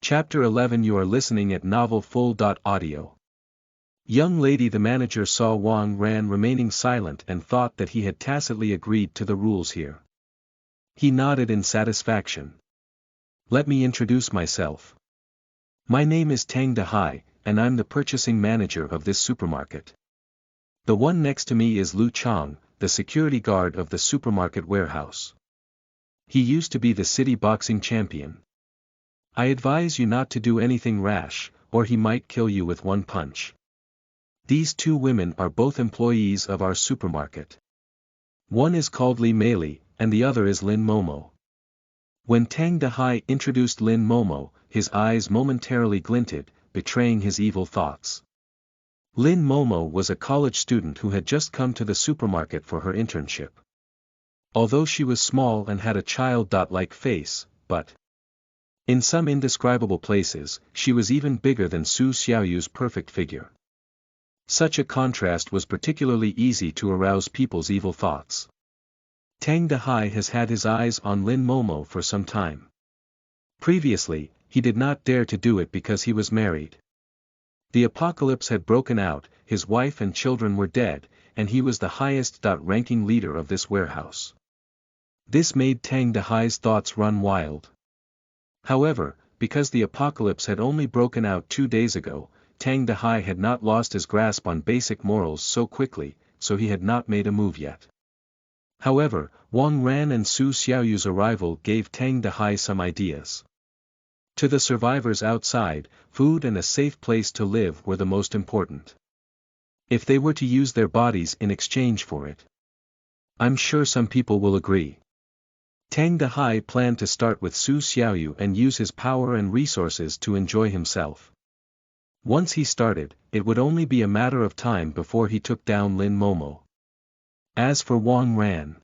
Chapter 11. You are listening at Novel Full. Audio. Young lady. The manager saw Wang Ran remaining silent and thought that he had tacitly agreed to the rules here. He nodded in satisfaction. Let me introduce myself. My name is Tang Dehai, and I'm the purchasing manager of this supermarket. The one next to me is Lu Chang, the security guard of the supermarket warehouse. He used to be the city boxing champion. I advise you not to do anything rash, or he might kill you with one punch. These two women are both employees of our supermarket. One is called Li Meili, and the other is Lin Momo. When Tang Dehai introduced Lin Momo, his eyes momentarily glinted, betraying his evil thoughts. Lin Momo was a college student who had just come to the supermarket for her internship. Although she was small and had a child-like face, but in some indescribable places, she was even bigger than Su Xiaoyu's perfect figure. Such a contrast was particularly easy to arouse people's evil thoughts. Tang Dehai has had his eyes on Lin Momo for some time. Previously, he did not dare to do it because he was married. The apocalypse had broken out, his wife and children were dead, and he was the highest-ranking leader of this warehouse. This made Tang Dehai's thoughts run wild. However, because the apocalypse had only broken out 2 days ago, Tang Dehai had not lost his grasp on basic morals so quickly, so he had not made a move yet. However, Wang Ran and Su Xiaoyu's arrival gave Tang Dehai some ideas. To the survivors outside, food and a safe place to live were the most important. If they were to use their bodies in exchange for it, I'm sure some people will agree. Tang Dehai planned to start with Su Xiaoyu and use his power and resources to enjoy himself. Once he started, it would only be a matter of time before he took down Lin Momo. As for Wang Ran,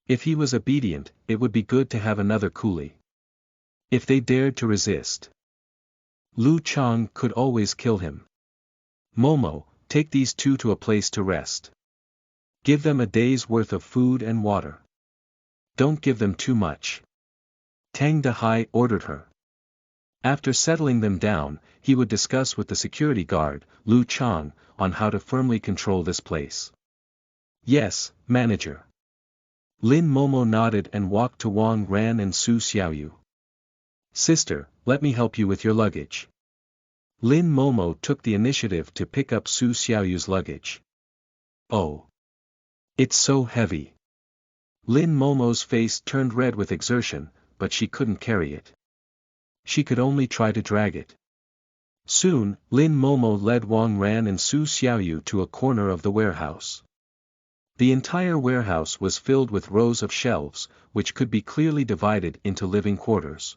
if he was obedient, it would be good to have another coolie. If they dared to resist, Lu Chang could always kill him. Momo, take these two to a place to rest. Give them a day's worth of food and water. Don't give them too much. Tang Dehai ordered her. After settling them down, he would discuss with the security guard, Lu Chang, on how to firmly control this place. Yes, manager. Lin Momo nodded and walked to Wang Ran and Su Xiaoyu. Sister, let me help you with your luggage. Lin Momo took the initiative to pick up Su Xiaoyu's luggage. Oh. It's so heavy. Lin Momo's face turned red with exertion, but she couldn't carry it. She could only try to drag it. Soon, Lin Momo led Wang Ran and Su Xiaoyu to a corner of the warehouse. The entire warehouse was filled with rows of shelves, which could be clearly divided into living quarters.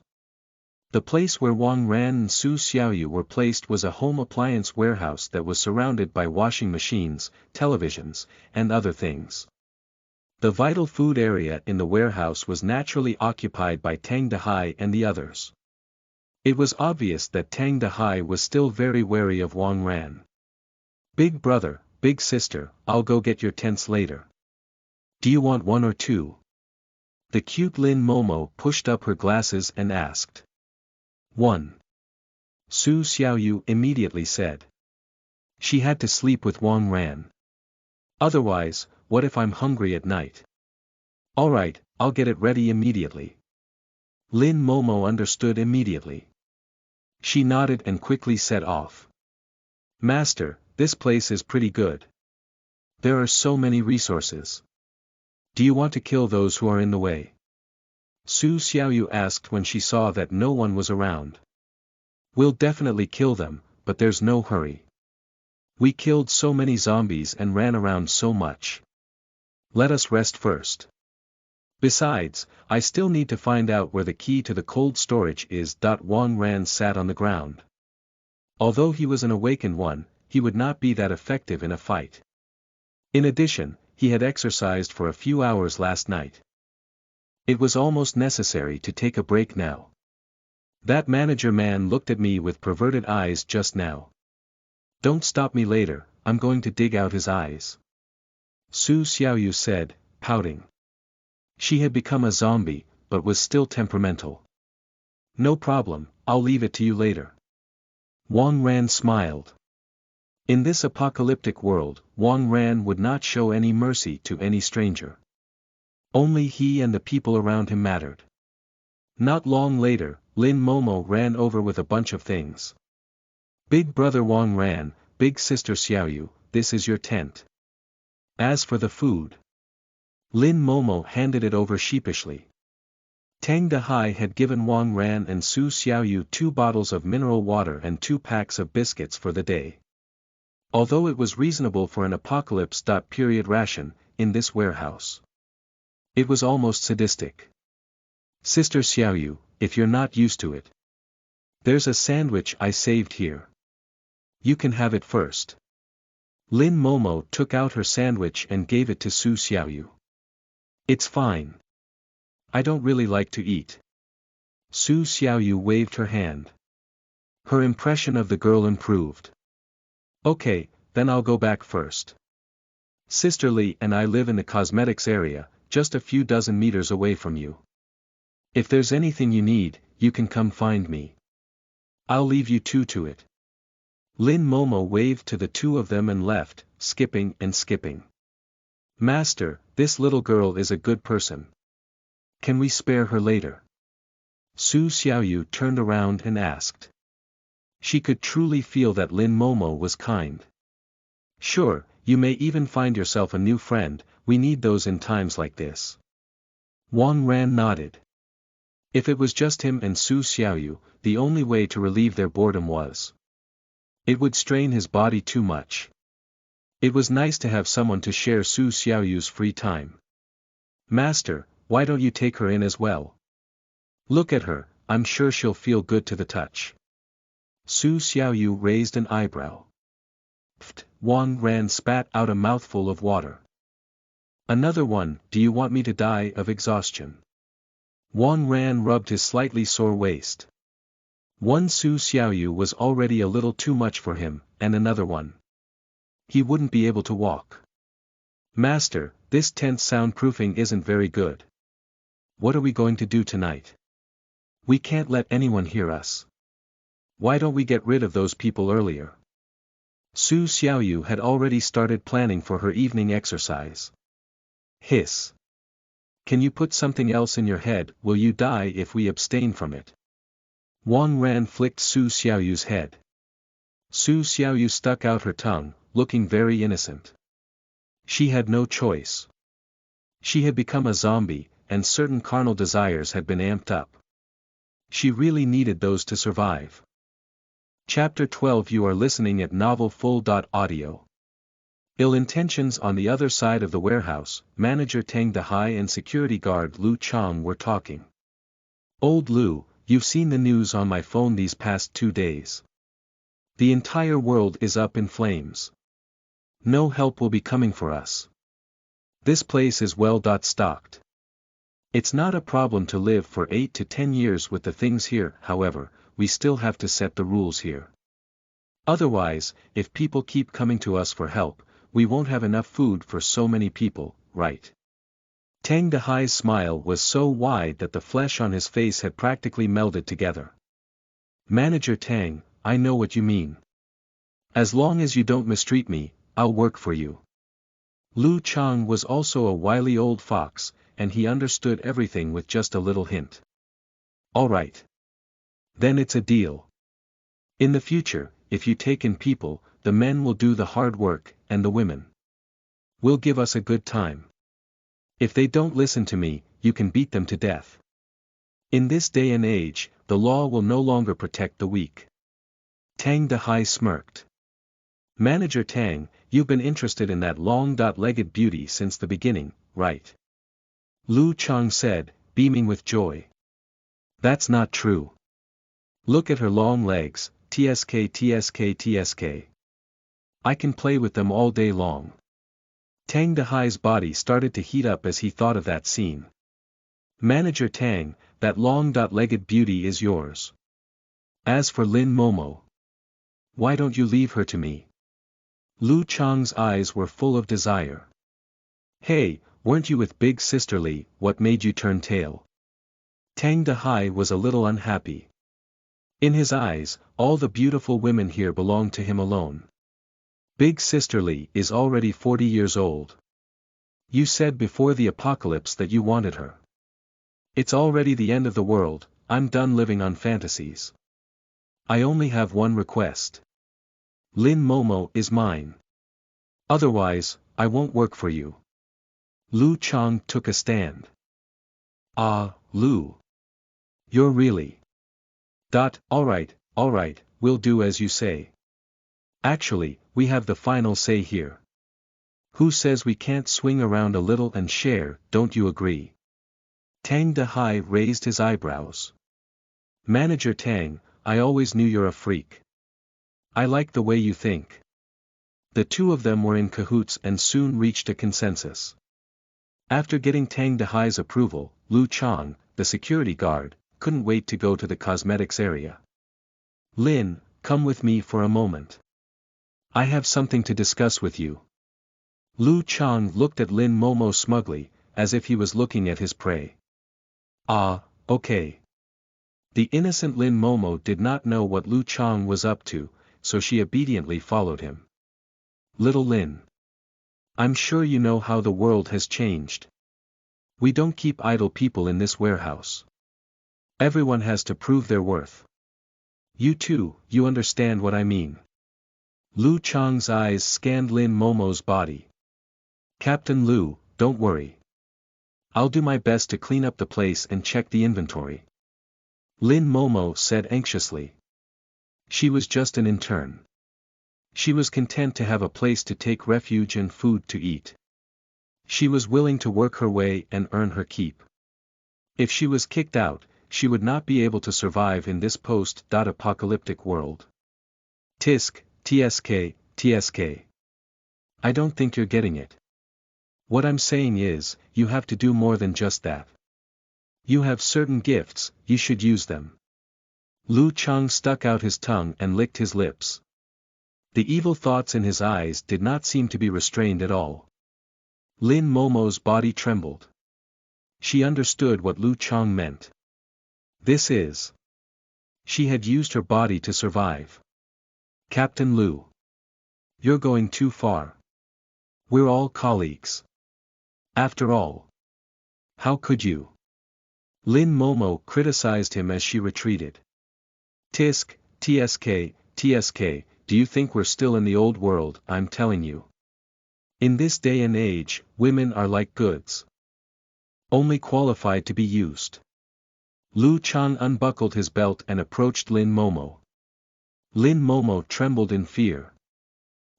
The place where Wang Ran and Su Xiaoyu were placed was a home appliance warehouse that was surrounded by washing machines, televisions, and other things. The vital food area in the warehouse was naturally occupied by Tang Dehai and the others. It was obvious that Tang Dehai was still very wary of Wang Ran. Big brother, big sister, I'll go get your tents later. Do you want one or two? The cute Lin Momo pushed up her glasses and asked. One. Su Xiaoyu immediately said. She had to sleep with Wang Ran. Otherwise, what if I'm hungry at night? Alright, I'll get it ready immediately. Lin Momo understood immediately. She nodded and quickly set off. Master, this place is pretty good. There are so many resources. Do you want to kill those who are in the way? Su Xiaoyu asked when she saw that no one was around. We'll definitely kill them, but there's no hurry. We killed so many zombies and ran around so much. Let us rest first. Besides, I still need to find out where the key to the cold storage is. Wang Ran sat on the ground. Although he was an awakened one, he would not be that effective in a fight. In addition, he had exercised for a few hours last night. It was almost necessary to take a break now. That manager man looked at me with perverted eyes just now. Don't stop me later, I'm going to dig out his eyes. Su Xiaoyu said, pouting. She had become a zombie, but was still temperamental. No problem, I'll leave it to you later. Wang Ran smiled. In this apocalyptic world, Wang Ran would not show any mercy to any stranger. Only he and the people around him mattered. Not long later, Lin Momo ran over with a bunch of things. Big brother Wang Ran, big sister Xiaoyu, this is your tent. As for the food, Lin Momo handed it over sheepishly. Tang Dehai had given Wang Ran and Su Xiaoyu 2 bottles of mineral water and 2 packs of biscuits for the day. Although it was reasonable for an apocalypse. Period ration, in this warehouse, it was almost sadistic. Sister Xiaoyu, if you're not used to it, there's a sandwich I saved here. You can have it first. Lin Momo took out her sandwich and gave it to Su Xiaoyu. It's fine. I don't really like to eat. Su Xiaoyu waved her hand. Her impression of the girl improved. Okay, then I'll go back first. Sister Li and I live in the cosmetics area, just a few dozen meters away from you. If there's anything you need, you can come find me. I'll leave you two to it. Lin Momo waved to the two of them and left, skipping and skipping. Master, this little girl is a good person. Can we spare her later? Su Xiaoyu turned around and asked. She could truly feel that Lin Momo was kind. Sure, you may even find yourself a new friend, we need those in times like this. Wang Ran nodded. If it was just him and Su Xiaoyu, the only way to relieve their boredom was. It would strain his body too much. It was nice to have someone to share Su Xiaoyu's free time. Master, why don't you take her in as well? Look at her, I'm sure she'll feel good to the touch. Su Xiaoyu raised an eyebrow. Pfft, Wang Ran spat out a mouthful of water. Another one, do you want me to die of exhaustion? Wang Ran rubbed his slightly sore waist. One Su Xiaoyu was already a little too much for him, and another one. He wouldn't be able to walk. Master, this tent soundproofing isn't very good. What are we going to do tonight? We can't let anyone hear us. Why don't we get rid of those people earlier? Su Xiaoyu had already started planning for her evening exercise. Hiss. Can you put something else in your head? Will you die if we abstain from it? Wang Ran flicked Su Xiaoyu's head. Su Xiaoyu stuck out her tongue, looking very innocent. She had no choice. She had become a zombie, and certain carnal desires had been amped up. She really needed those to survive. Chapter 12. You are listening at novelfull.audio. Ill intentions. On the other side of the warehouse, manager Tang Dehai and security guard Lu Chang were talking. Old Lu, you've seen the news on my phone these past 2 days. The entire world is up in flames. No help will be coming for us. This place is well stocked. It's not a problem to live for 8 to 10 years with the things here, however, we still have to set the rules here. Otherwise, if people keep coming to us for help, we won't have enough food for so many people, right? Tang Dehai's smile was so wide that the flesh on his face had practically melded together. Manager Tang, I know what you mean. As long as you don't mistreat me, I'll work for you. Lu Chang was also a wily old fox, and he understood everything with just a little hint. All right. Then it's a deal. In the future, if you take in people, the men will do the hard work, and the women will give us a good time. If they don't listen to me, you can beat them to death. In this day and age, the law will no longer protect the weak. Tang Dehai smirked. Manager Tang, you've been interested in that long-legged beauty since the beginning, right? Lu Chang said, beaming with joy. That's not true. Look at her long legs, tsk. I can play with them all day long. Tang Dehai's body started to heat up as he thought of that scene. Manager Tang, that long-legged beauty is yours. As for Lin Momo, why don't you leave her to me? Lu Chang's eyes were full of desire. Hey, weren't you with Big Sister Li, what made you turn tail? Tang Dehai was a little unhappy. In his eyes, all the beautiful women here belong to him alone. Big Sister Lee is already 40 years old. You said before the apocalypse that you wanted her. It's already the end of the world, I'm done living on fantasies. I only have one request. Lin Momo is mine. Otherwise, I won't work for you. Lu Chang took a stand. Ah, Lu. You're really. Alright, we'll do as you say. Actually, we have the final say here. Who says we can't swing around a little and share, don't you agree? Tang Dehai raised his eyebrows. Manager Tang, I always knew you're a freak. I like the way you think. The two of them were in cahoots and soon reached a consensus. After getting Tang Dehai's approval, Lu Chang, the security guard, couldn't wait to go to the cosmetics area. Lin, come with me for a moment. I have something to discuss with you. Lu Chang looked at Lin Momo smugly, as if he was looking at his prey. Ah, okay. The innocent Lin Momo did not know what Lu Chang was up to, so she obediently followed him. Little Lin. I'm sure you know how the world has changed. We don't keep idle people in this warehouse. Everyone has to prove their worth. You too, you understand what I mean. Lu Chang's eyes scanned Lin Momo's body. Captain Lu, don't worry. I'll do my best to clean up the place and check the inventory. Lin Momo said anxiously. She was just an intern. She was content to have a place to take refuge and food to eat. She was willing to work her way and earn her keep. If she was kicked out, she would not be able to survive in this post-apocalyptic world. TSK. I don't think you're getting it. What I'm saying is, you have to do more than just that. You have certain gifts, you should use them. Lu Chang stuck out his tongue and licked his lips. The evil thoughts in his eyes did not seem to be restrained at all. Lin Momo's body trembled. She understood what Lu Chang meant. This is. She had used her body to survive. Captain Lu. You're going too far. We're all colleagues. After all. How could you? Lin Momo criticized him as she retreated. TSK, do you think we're still in the old world? I'm telling you. In this day and age, women are like goods. Only qualified to be used. Lu Chang unbuckled his belt and approached Lin Momo. Lin Momo trembled in fear.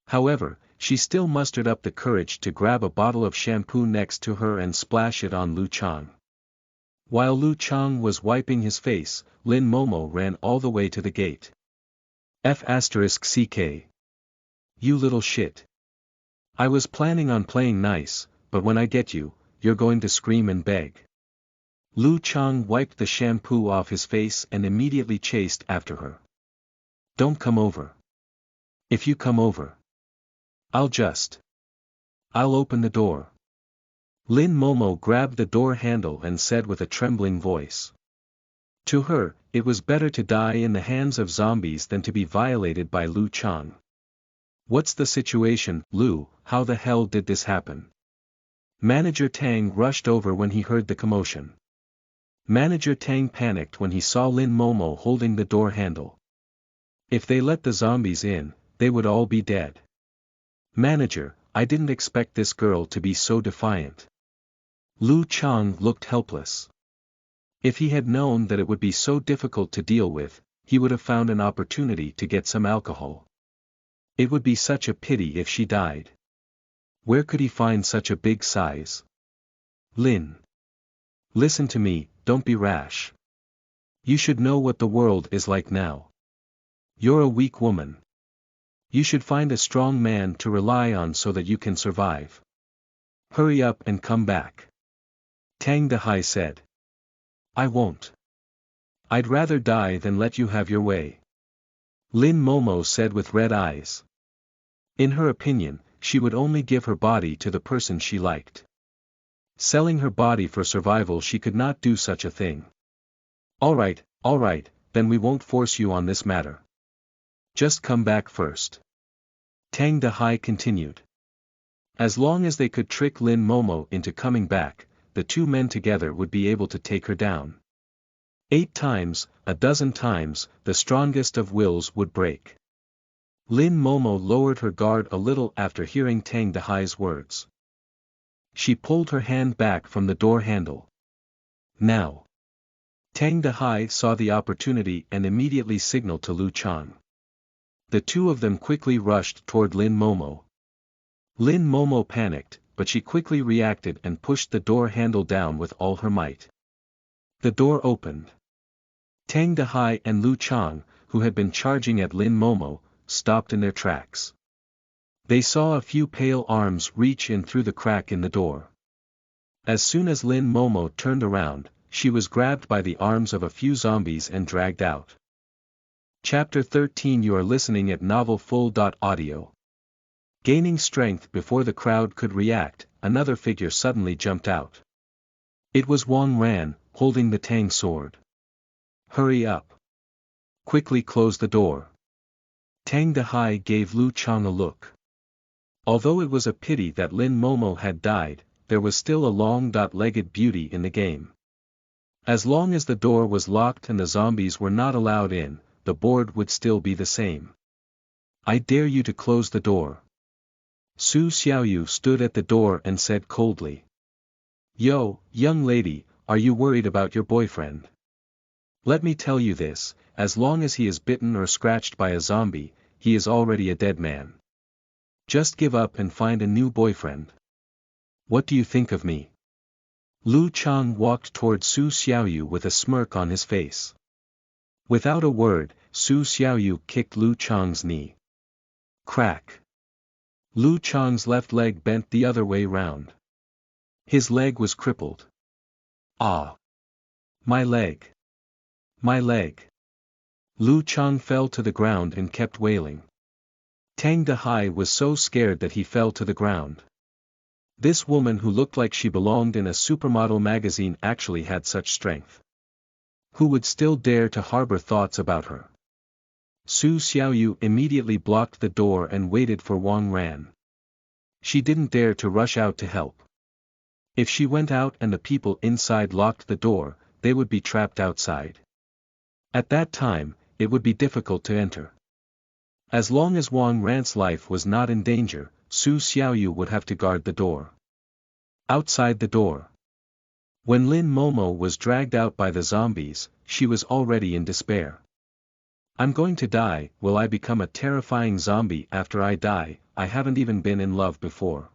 However, she still mustered up the courage to grab a bottle of shampoo next to her and splash it on Lu Chang. While Lu Chang was wiping his face, Lin Momo ran all the way to the gate. F***CK. You little shit. I was planning on playing nice, but when I get you, you're going to scream and beg. Lu Chang wiped the shampoo off his face and immediately chased after her. Don't come over. If you come over, I'll open the door. Lin Momo grabbed the door handle and said with a trembling voice. To her, it was better to die in the hands of zombies than to be violated by Lu Chang. What's the situation, Lu? How the hell did this happen? Manager Tang rushed over when he heard the commotion. Manager Tang panicked when he saw Lin Momo holding the door handle. If they let the zombies in, they would all be dead. Manager, I didn't expect this girl to be so defiant. Lu Chang looked helpless. If he had known that it would be so difficult to deal with, he would have found an opportunity to get some alcohol. It would be such a pity if she died. Where could he find such a big size? Lin. Listen to me, don't be rash. You should know what the world is like now. You're a weak woman. You should find a strong man to rely on so that you can survive. Hurry up and come back. Tang Dehai said. I won't. I'd rather die than let you have your way. Lin Momo said with red eyes. In her opinion, she would only give her body to the person she liked. Selling her body for survival, she could not do such a thing. Alright, then we won't force you on this matter. Just come back first. Tang Dahai continued. As long as they could trick Lin Momo into coming back, the two men together would be able to take her down. 8 times, a dozen times, the strongest of wills would break. Lin Momo lowered her guard a little after hearing Tang Dahai's words. She pulled her hand back from the door handle. Now. Tang Dahai saw the opportunity and immediately signaled to Lu Chang. The two of them quickly rushed toward Lin Momo. Lin Momo panicked, but she quickly reacted and pushed the door handle down with all her might. The door opened. Tang Dahai and Lu Chang, who had been charging at Lin Momo, stopped in their tracks. They saw a few pale arms reach in through the crack in the door. As soon as Lin Momo turned around, she was grabbed by the arms of a few zombies and dragged out. Chapter 13. You are listening at novelfull.audio. Gaining strength before the crowd could react, another figure suddenly jumped out. It was Wang Ran, holding the Tang sword. Hurry up. Quickly close the door. Tang Dahai gave Lu Chang a look. Although it was a pity that Lin Momo had died, there was still a long-legged beauty in the game. As long as the door was locked and the zombies were not allowed in, the board would still be the same. I dare you to close the door. Su Xiaoyu stood at the door and said coldly. Yo, young lady, are you worried about your boyfriend? Let me tell you this, as long as he is bitten or scratched by a zombie, he is already a dead man. Just give up and find a new boyfriend. What do you think of me? Lu Chang walked toward Su Xiaoyu with a smirk on his face. Without a word, Su Xiaoyu kicked Lu Chang's knee. Crack. Lu Chang's left leg bent the other way round. His leg was crippled. Ah! My leg! My leg! Lu Chang fell to the ground and kept wailing. Tang Dahai was so scared that he fell to the ground. This woman who looked like she belonged in a supermodel magazine actually had such strength. Who would still dare to harbor thoughts about her? Su Xiaoyu immediately blocked the door and waited for Wang Ran. She didn't dare to rush out to help. If she went out and the people inside locked the door, they would be trapped outside. At that time, it would be difficult to enter. As long as Wang Ran's life was not in danger, Su Xiaoyu would have to guard the door. Outside the door. When Lin Momo was dragged out by the zombies, she was already in despair. I'm going to die. Will I become a terrifying zombie after I die? I haven't even been in love before.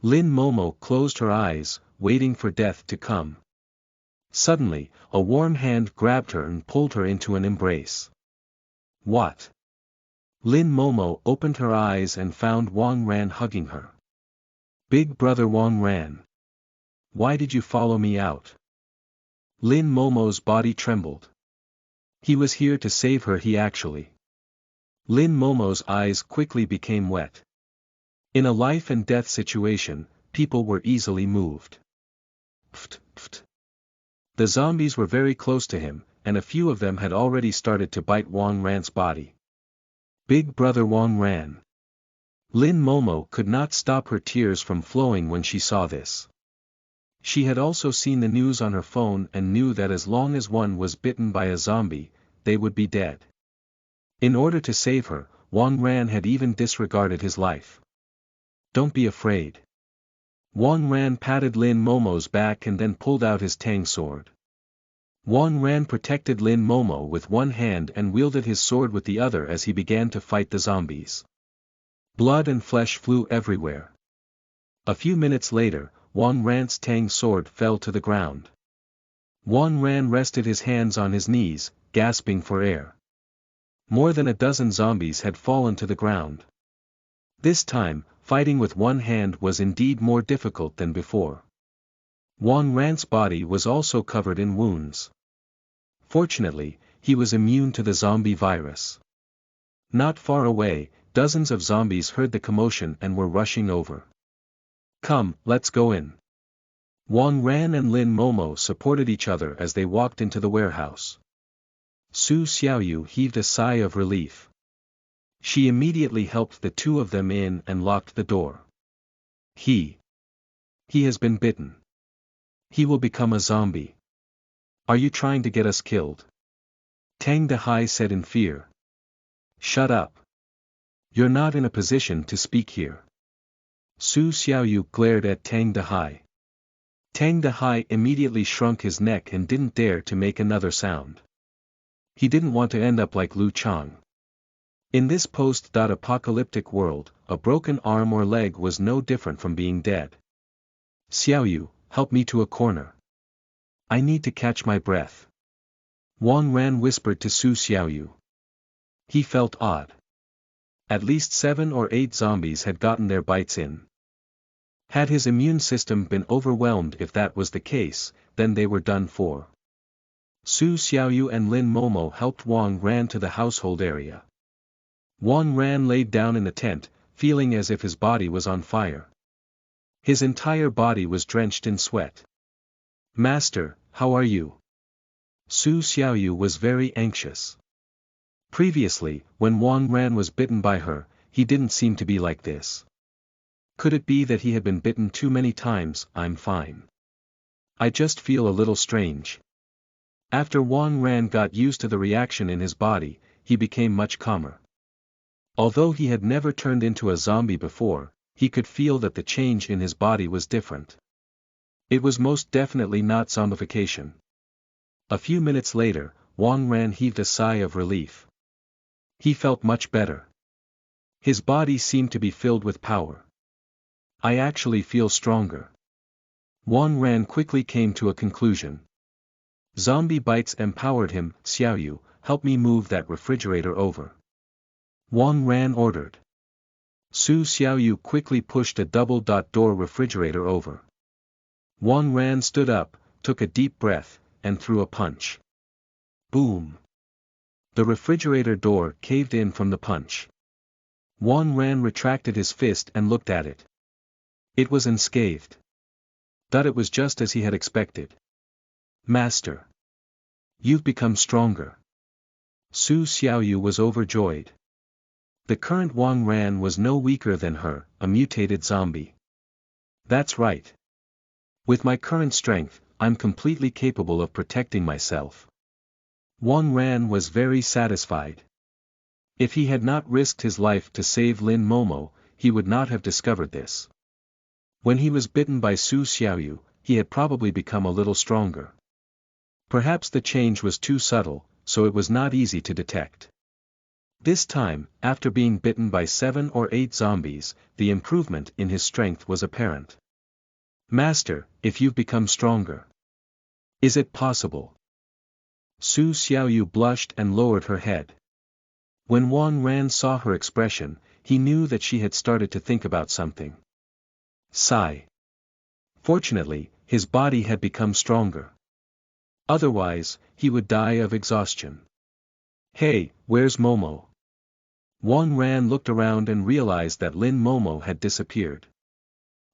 Lin Momo closed her eyes, waiting for death to come. Suddenly, a warm hand grabbed her and pulled her into an embrace. What? Lin Momo opened her eyes and found Wang Ran hugging her. Big brother Wang Ran. Why did you follow me out? Lin Momo's body trembled. He was here to save her. Lin Momo's eyes quickly became wet. In a life and death situation, people were easily moved. Pft, pft. The zombies were very close to him, and a few of them had already started to bite Wang Ran's body. Big brother Wang Ran. Lin Momo could not stop her tears from flowing when she saw this. She had also seen the news on her phone and knew that as long as one was bitten by a zombie, they would be dead. In order to save her, Wang Ran had even disregarded his life. Don't be afraid. Wang Ran patted Lin Momo's back and then pulled out his Tang sword. Wang Ran protected Lin Momo with one hand and wielded his sword with the other as he began to fight the zombies. Blood and flesh flew everywhere. A few minutes later, Wang Ran's Tang sword fell to the ground. Wang Ran rested his hands on his knees, gasping for air. More than a dozen zombies had fallen to the ground. This time, fighting with one hand was indeed more difficult than before. Wang Ran's body was also covered in wounds. Fortunately, he was immune to the zombie virus. Not far away, dozens of zombies heard the commotion and were rushing over. Come, let's go in. Wang Ran and Lin Momo supported each other as they walked into the warehouse. Su Xiaoyu heaved a sigh of relief. She immediately helped the two of them in and locked the door. He has been bitten. He will become a zombie. Are you trying to get us killed? Tang Dehai said in fear. Shut up. You're not in a position to speak here. Su Xiaoyu glared at Tang Dehai. Tang Dehai immediately shrunk his neck and didn't dare to make another sound. He didn't want to end up like Lu Chang. In this post-apocalyptic world, a broken arm or leg was no different from being dead. Xiaoyu, help me to a corner. I need to catch my breath. Wang Ran whispered to Su Xiaoyu. He felt odd. At least 7 or 8 zombies had gotten their bites in. Had his immune system been overwhelmed? If that was the case, then they were done for. Su Xiaoyu and Lin Momo helped Wang Ran to the household area. Wang Ran laid down in the tent, feeling as if his body was on fire. His entire body was drenched in sweat. Master, how are you? Su Xiaoyu was very anxious. Previously, when Wang Ran was bitten by her, he didn't seem to be like this. Could it be that he had been bitten too many times? I'm fine. I just feel a little strange. After Wang Ran got used to the reaction in his body, he became much calmer. Although he had never turned into a zombie before, he could feel that the change in his body was different. It was most definitely not zombification. A few minutes later, Wang Ran heaved a sigh of relief. He felt much better. His body seemed to be filled with power. I actually feel stronger. Wang Ran quickly came to a conclusion. Zombie bites empowered him. Xiaoyu, help me move that refrigerator over. Wang Ran ordered. Su Xiaoyu quickly pushed a double-door refrigerator over. Wang Ran stood up, took a deep breath, and threw a punch. Boom! The refrigerator door caved in from the punch. Wang Ran retracted his fist and looked at it. It was unscathed. That it was just as he had expected. Master! You've become stronger. Su Xiaoyu was overjoyed. The current Wang Ran was no weaker than her, a mutated zombie. That's right. With my current strength, I'm completely capable of protecting myself. Wang Ran was very satisfied. If he had not risked his life to save Lin Momo, he would not have discovered this. When he was bitten by Su Xiaoyu, he had probably become a little stronger. Perhaps the change was too subtle, so it was not easy to detect. This time, after being bitten by 7 or 8 zombies, the improvement in his strength was apparent. Master, if you've become stronger. Is it possible? Su Xiaoyu blushed and lowered her head. When Wang Ran saw her expression, he knew that she had started to think about something. Sigh. Fortunately, his body had become stronger. Otherwise, he would die of exhaustion. Hey, where's Momo? Wang Ran looked around and realized that Lin Momo had disappeared.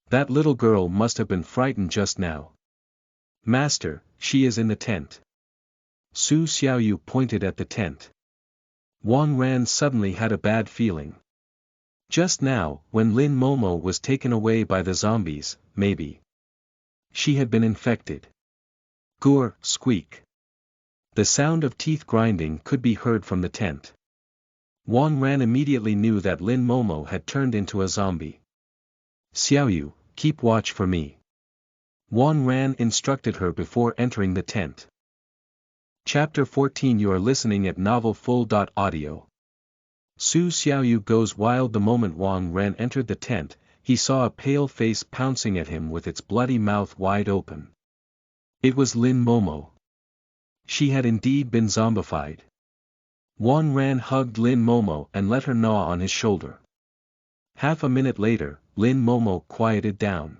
That little girl must have been frightened just now. Master, she is in the tent. Su Xiaoyu pointed at the tent. Wang Ran suddenly had a bad feeling. Just now, when Lin Momo was taken away by the zombies, maybe she had been infected. Gur, squeak. The sound of teeth grinding could be heard from the tent. Wang Ran immediately knew that Lin Momo had turned into a zombie. Xiaoyu, keep watch for me. Wang Ran instructed her before entering the tent. Chapter 14. You are listening at novelfull.audio. Su Xiaoyu goes wild. The moment Wang Ran entered the tent, he saw a pale face pouncing at him with its bloody mouth wide open. It was Lin Momo. She had indeed been zombified. Wang Ran hugged Lin Momo and let her gnaw on his shoulder. Half a minute later, Lin Momo quieted down.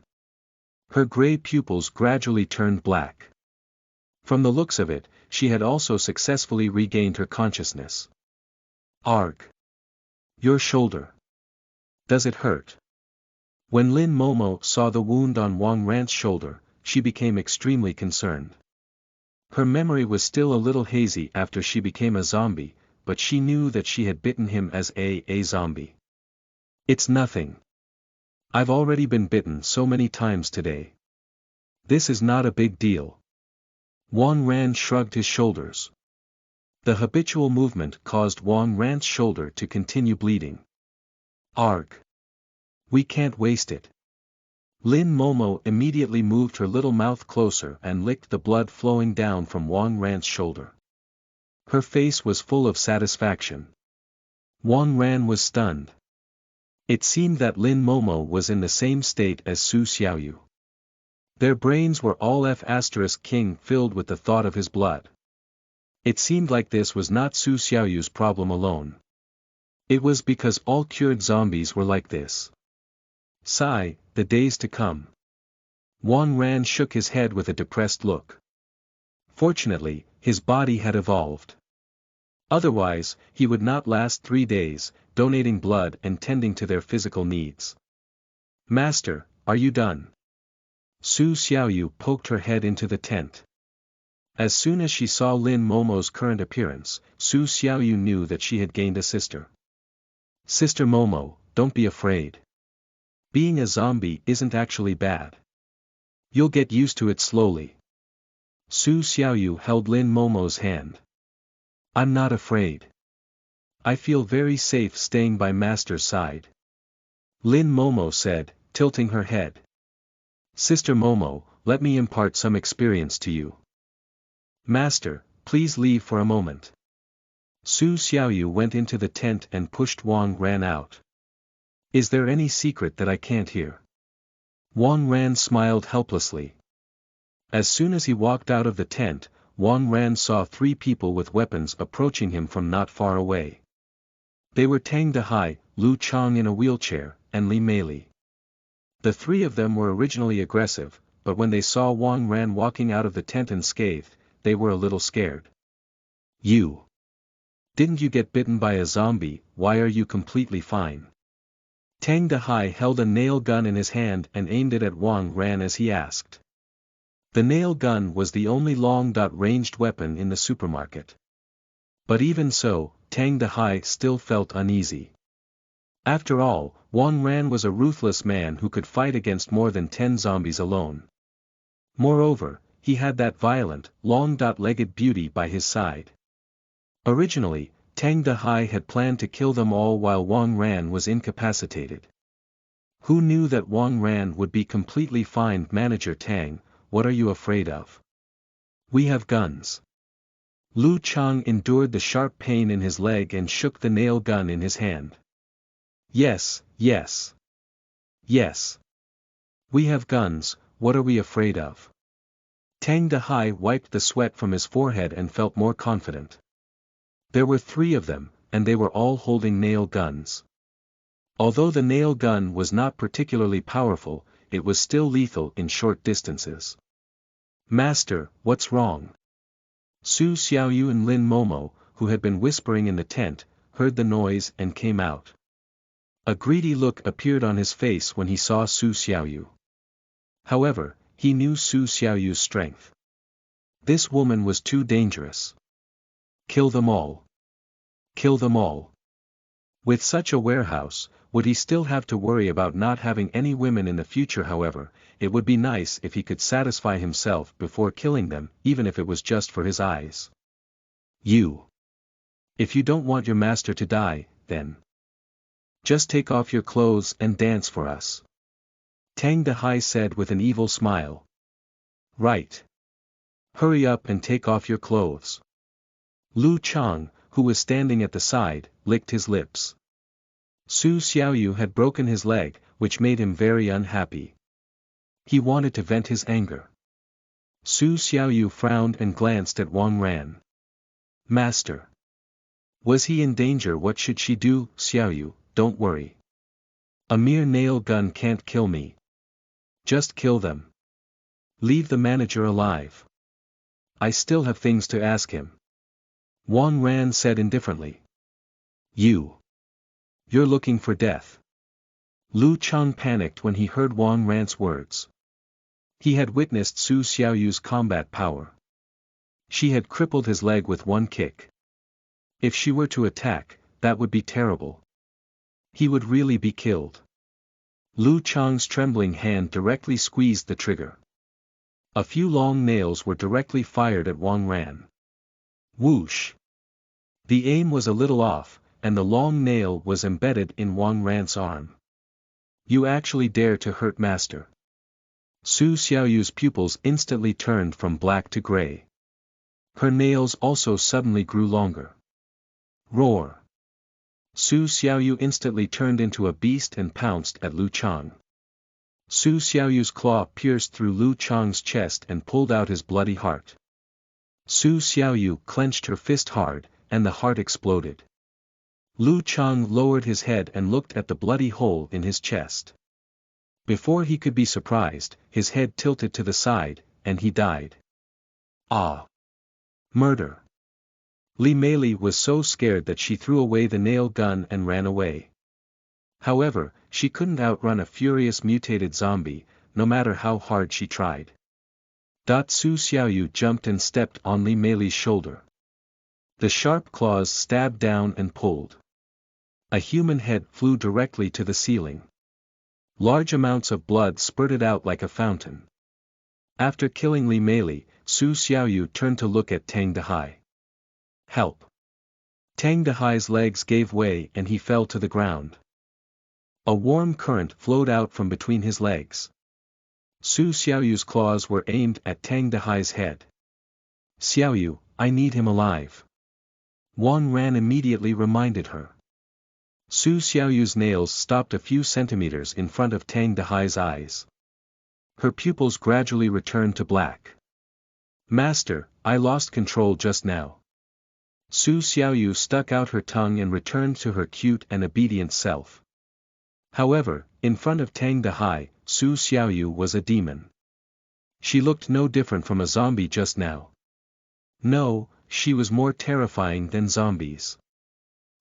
Her gray pupils gradually turned black. From the looks of it, she had also successfully regained her consciousness. Arg! Your shoulder. Does it hurt? When Lin Momo saw the wound on Wang Ran's shoulder, she became extremely concerned. Her memory was still a little hazy after she became a zombie, but she knew that she had bitten him as a zombie. It's nothing. I've already been bitten so many times today. This is not a big deal. Wang Ran shrugged his shoulders. The habitual movement caused Wang Ran's shoulder to continue bleeding. Arg. We can't waste it. Lin Momo immediately moved her little mouth closer and licked the blood flowing down from Wang Ran's shoulder. Her face was full of satisfaction. Wang Ran was stunned. It seemed that Lin Momo was in the same state as Su Xiaoyu. Their brains were all F*King filled with the thought of his blood. It seemed like this was not Su Xiaoyu's problem alone. It was because all cured zombies were like this. Sigh, the days to come. Wang Ran shook his head with a depressed look. Fortunately, his body had evolved. Otherwise, he would not last 3 days, donating blood and tending to their physical needs. Master, are you done? Su Xiaoyu poked her head into the tent. As soon as she saw Lin Momo's current appearance, Su Xiaoyu knew that she had gained a sister. Sister Momo, don't be afraid. Being a zombie isn't actually bad. You'll get used to it slowly. Su Xiaoyu held Lin Momo's hand. I'm not afraid. I feel very safe staying by Master's side. Lin Momo said, tilting her head. Sister Momo, let me impart some experience to you. Master, please leave for a moment. Su Xiaoyu went into the tent and pushed Wang Ran out. Is there any secret that I can't hear? Wang Ran smiled helplessly. As soon as he walked out of the tent, Wang Ran saw 3 people with weapons approaching him from not far away. They were Tang Dehai, Lu Chang in a wheelchair, and Li Meili. The 3 of them were originally aggressive, but when they saw Wang Ran walking out of the tent unscathed, they were a little scared. You. Didn't you get bitten by a zombie? Why are you completely fine? Tang Dehai held a nail gun in his hand and aimed it at Wang Ran as he asked. The nail gun was the only long-ranged weapon in the supermarket. But even so, Tang Dehai still felt uneasy. After all, Wang Ran was a ruthless man who could fight against more than 10 zombies alone. Moreover, he had that violent, long-legged beauty by his side. Originally, Tang Dehai had planned to kill them all while Wang Ran was incapacitated. Who knew that Wang Ran would be completely fine? Manager Tang, what are you afraid of? We have guns. Lu Chang endured the sharp pain in his leg and shook the nail gun in his hand. Yes, yes. Yes. We have guns, what are we afraid of? Tang Dehai wiped the sweat from his forehead and felt more confident. There were 3 of them, and they were all holding nail guns. Although the nail gun was not particularly powerful, it was still lethal in short distances. Master, what's wrong? Su Xiaoyu and Lin Momo, who had been whispering in the tent, heard the noise and came out. A greedy look appeared on his face when he saw Su Xiaoyu. However, he knew Su Xiaoyu's strength. This woman was too dangerous. Kill them all. Kill them all. With such a warehouse, would he still have to worry about not having any women in the future? However, it would be nice if he could satisfy himself before killing them, even if it was just for his eyes. You. If you don't want your master to die, then just take off your clothes and dance for us. Tang Dehai said with an evil smile. Right. Hurry up and take off your clothes. Lu Chang, who was standing at the side, licked his lips. Su Xiaoyu had broken his leg, which made him very unhappy. He wanted to vent his anger. Su Xiaoyu frowned and glanced at Wang Ran. Master. Was he in danger? What should she do? Xiaoyu, don't worry. A mere nail gun can't kill me. Just kill them. Leave the manager alive. I still have things to ask him. Wang Ran said indifferently. You're looking for death. Lu Chang panicked when he heard Wang Ran's words. He had witnessed Su Xiaoyu's combat power. She had crippled his leg with one kick. If she were to attack, that would be terrible. He would really be killed. Lu Chang's trembling hand directly squeezed the trigger. A few long nails were directly fired at Wang Ran. Whoosh! The aim was a little off, and the long nail was embedded in Wang Ran's arm. You actually dare to hurt master. Su Xiaoyu's pupils instantly turned from black to gray. Her nails also suddenly grew longer. Roar! Su Xiaoyu instantly turned into a beast and pounced at Lu Chang. Su Xiaoyu's claw pierced through Lu Chang's chest and pulled out his bloody heart. Su Xiaoyu clenched her fist hard, and the heart exploded. Lu Chang lowered his head and looked at the bloody hole in his chest. Before he could be surprised, his head tilted to the side, and he died. Ah! Murder! Li Meili was so scared that she threw away the nail gun and ran away. However, she couldn't outrun a furious mutated zombie, no matter how hard she tried. Su Xiaoyu jumped and stepped on Li Meili's shoulder. The sharp claws stabbed down and pulled. A human head flew directly to the ceiling. Large amounts of blood spurted out like a fountain. After killing Li Meili, Su Xiaoyu turned to look at Tang Dehai. Help! Tang Dehai's legs gave way and he fell to the ground. A warm current flowed out from between his legs. Su Xiaoyu's claws were aimed at Tang Dehai's head. Xiaoyu, I need him alive. Wang Ran immediately reminded her. Su Xiaoyu's nails stopped a few centimeters in front of Tang Dehai's eyes. Her pupils gradually returned to black. Master, I lost control just now. Su Xiaoyu stuck out her tongue and returned to her cute and obedient self. However, in front of Tang Dehai, Su Xiaoyu was a demon. She looked no different from a zombie just now. No, she was more terrifying than zombies.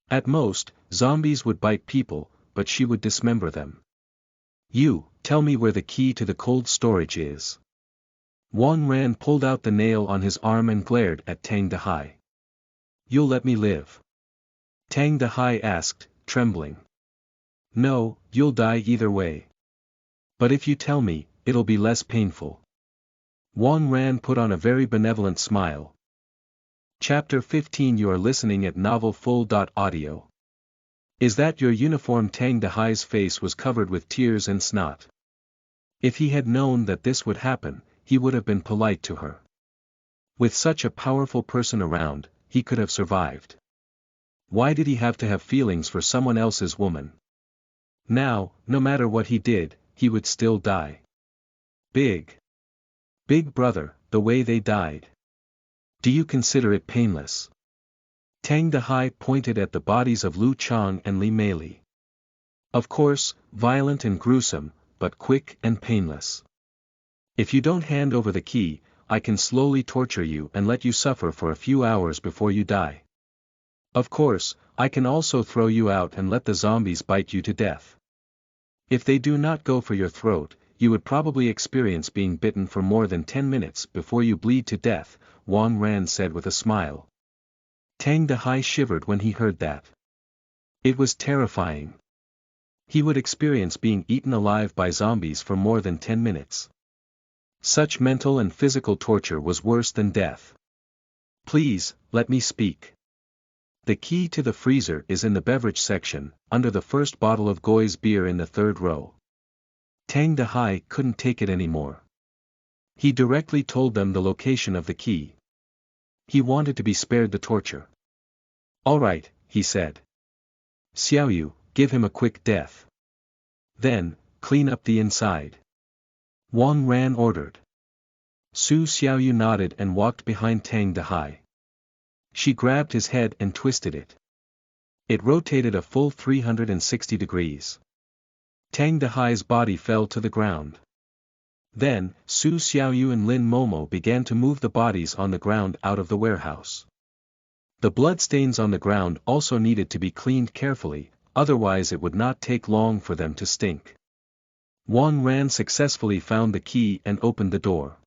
At most, zombies would bite people, but she would dismember them. You, tell me where the key to the cold storage is. Wang Ran pulled out the nail on his arm and glared at Tang Dehai. You'll let me live? Tang Dehai asked, trembling. No, you'll die either way. But if you tell me, it'll be less painful. Wang Ran put on a very benevolent smile. Chapter 15. You are listening at novelfull.audio. Is that your uniform? Tang Dehai's face was covered with tears and snot. If he had known that this would happen, he would have been polite to her. With such a powerful person around, he could have survived. Why did he have to have feelings for someone else's woman? Now, no matter what he did, he would still die. Big brother, the way they died. Do you consider it painless? Tang Dehai pointed at the bodies of Lu Chang and Li Meili. Of course, violent and gruesome, but quick and painless. If you don't hand over the key, I can slowly torture you and let you suffer for a few hours before you die. Of course, I can also throw you out and let the zombies bite you to death. If they do not go for your throat, you would probably experience being bitten for more than 10 minutes before you bleed to death, Wang Ran said with a smile. Tang Dehai shivered when he heard that. It was terrifying. He would experience being eaten alive by zombies for more than 10 minutes. Such mental and physical torture was worse than death. Please, let me speak. The key to the freezer is in the beverage section, under the first bottle of Goi's beer in the third row. Tang Dehai couldn't take it anymore. He directly told them the location of the key. He wanted to be spared the torture. All right, he said. Xiaoyu, give him a quick death. Then, clean up the inside. Wang Ran ordered. Su Xiaoyu nodded and walked behind Tang Dehai. She grabbed his head and twisted it. It rotated a full 360 degrees. Tang Dehai's body fell to the ground. Then, Su Xiaoyu and Lin Momo began to move the bodies on the ground out of the warehouse. The bloodstains on the ground also needed to be cleaned carefully, otherwise it would not take long for them to stink. Wang Ran successfully found the key and opened the door.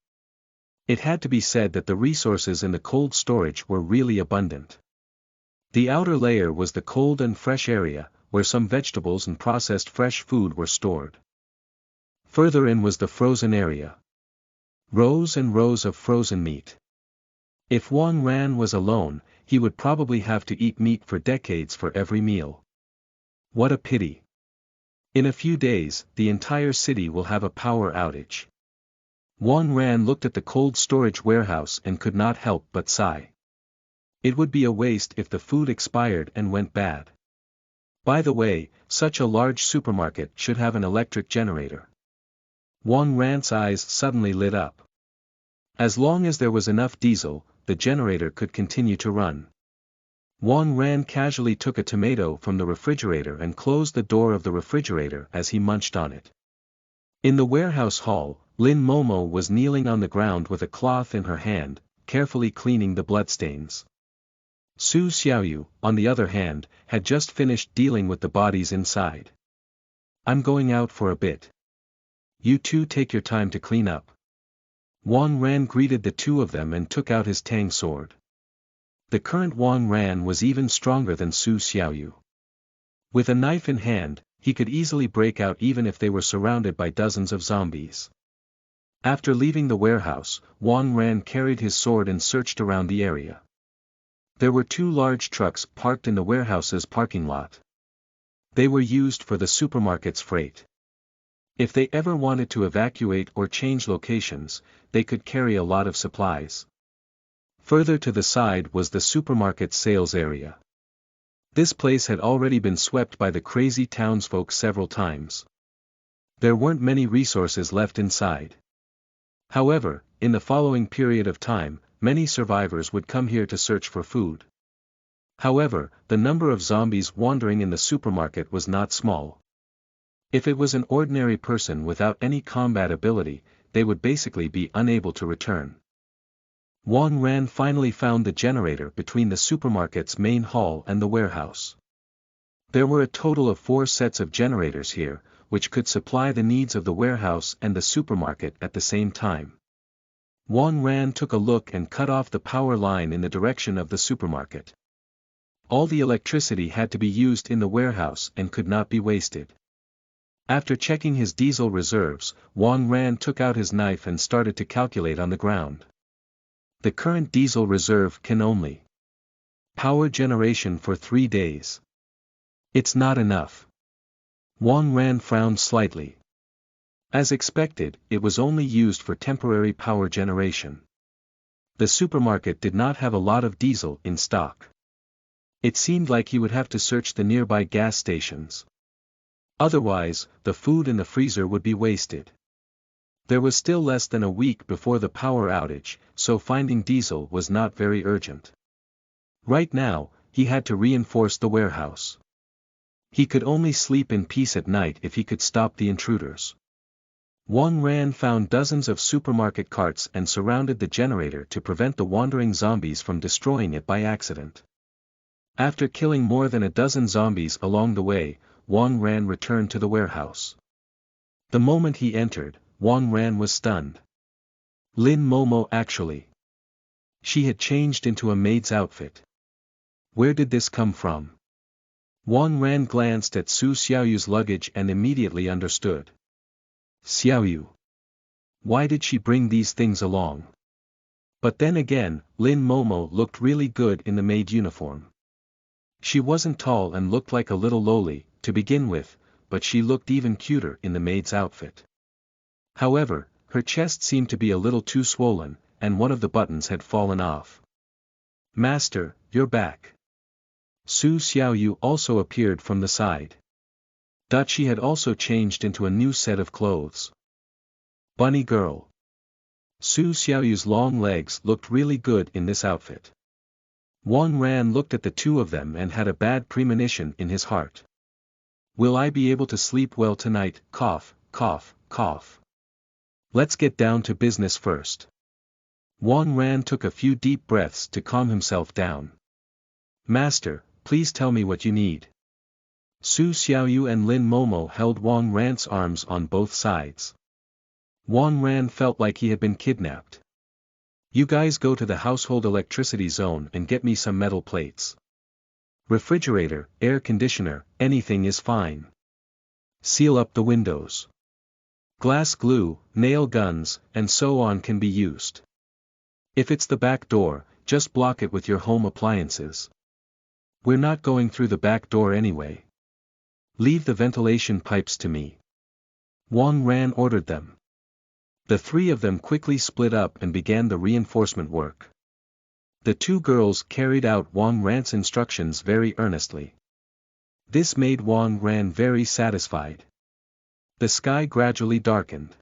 It had to be said that the resources in the cold storage were really abundant. The outer layer was the cold and fresh area, where some vegetables and processed fresh food were stored. Further in was the frozen area. Rows and rows of frozen meat. If Wang Ran was alone, he would probably have to eat meat for decades for every meal. What a pity. In a few days, the entire city will have a power outage. Wang Ran looked at the cold storage warehouse and could not help but sigh. It would be a waste if the food expired and went bad. By the way, such a large supermarket should have an electric generator. Wang Ran's eyes suddenly lit up. As long as there was enough diesel, the generator could continue to run. Wang Ran casually took a tomato from the refrigerator and closed the door of the refrigerator as he munched on it. In the warehouse hall, Lin Momo was kneeling on the ground with a cloth in her hand, carefully cleaning the bloodstains. Su Xiaoyu, on the other hand, had just finished dealing with the bodies inside. I'm going out for a bit. You two take your time to clean up. Wang Ran greeted the two of them and took out his tang sword. The current Wang Ran was even stronger than Su Xiaoyu. With a knife in hand, he could easily break out even if they were surrounded by dozens of zombies. After leaving the warehouse, Wang Ran carried his sword and searched around the area. There were two large trucks parked in the warehouse's parking lot. They were used for the supermarket's freight. If they ever wanted to evacuate or change locations, they could carry a lot of supplies. Further to the side was the supermarket's sales area. This place had already been swept by the crazy townsfolk several times. There weren't many resources left inside. However, in the following period of time, many survivors would come here to search for food. However, the number of zombies wandering in the supermarket was not small. If it was an ordinary person without any combat ability, they would basically be unable to return. Wang Ran finally found the generator between the supermarket's main hall and the warehouse. There were a total of 4 sets of generators here, which could supply the needs of the warehouse and the supermarket at the same time. Wang Ran took a look and cut off the power line in the direction of the supermarket. All the electricity had to be used in the warehouse and could not be wasted. After checking his diesel reserves, Wang Ran took out his knife and started to calculate on the ground. The current diesel reserve can only power generation for 3 days. It's not enough. Wang Ran frowned slightly. As expected, it was only used for temporary power generation. The supermarket did not have a lot of diesel in stock. It seemed like he would have to search the nearby gas stations. Otherwise, the food in the freezer would be wasted. There was still less than a week before the power outage, so finding diesel was not very urgent. Right now, he had to reinforce the warehouse. He could only sleep in peace at night if he could stop the intruders. Wang Ran found dozens of supermarket carts and surrounded the generator to prevent the wandering zombies from destroying it by accident. After killing more than a dozen zombies along the way, Wang Ran returned to the warehouse. The moment he entered, Wang Ran was stunned. Lin Momo actually. She had changed into a maid's outfit. Where did this come from? Wang Ran glanced at Su Xiaoyu's luggage and immediately understood. Xiaoyu. Why did she bring these things along? But then again, Lin Momo looked really good in the maid uniform. She wasn't tall and looked like a little lowly, to begin with, but she looked even cuter in the maid's outfit. However, her chest seemed to be a little too swollen, and one of the buttons had fallen off. Master, you're back. Su Xiaoyu also appeared from the side. She had also changed into a new set of clothes. Bunny girl. Su Xiaoyu's long legs looked really good in this outfit. Wang Ran looked at the two of them and had a bad premonition in his heart. Will I be able to sleep well tonight? Cough, cough, cough. Let's get down to business first. Wang Ran took a few deep breaths to calm himself down. Master, please tell me what you need. Su Xiaoyu and Lin Momo held Wang Ran's arms on both sides. Wang Ran felt like he had been kidnapped. You guys go to the household electricity zone and get me some metal plates. Refrigerator, air conditioner, anything is fine. Seal up the windows. Glass glue, nail guns, and so on can be used. If it's the back door, just block it with your home appliances. We're not going through the back door anyway. Leave the ventilation pipes to me. Wang Ran ordered them. The three of them quickly split up and began the reinforcement work. The two girls carried out Wang Ran's instructions very earnestly. This made Wang Ran very satisfied. The sky gradually darkened.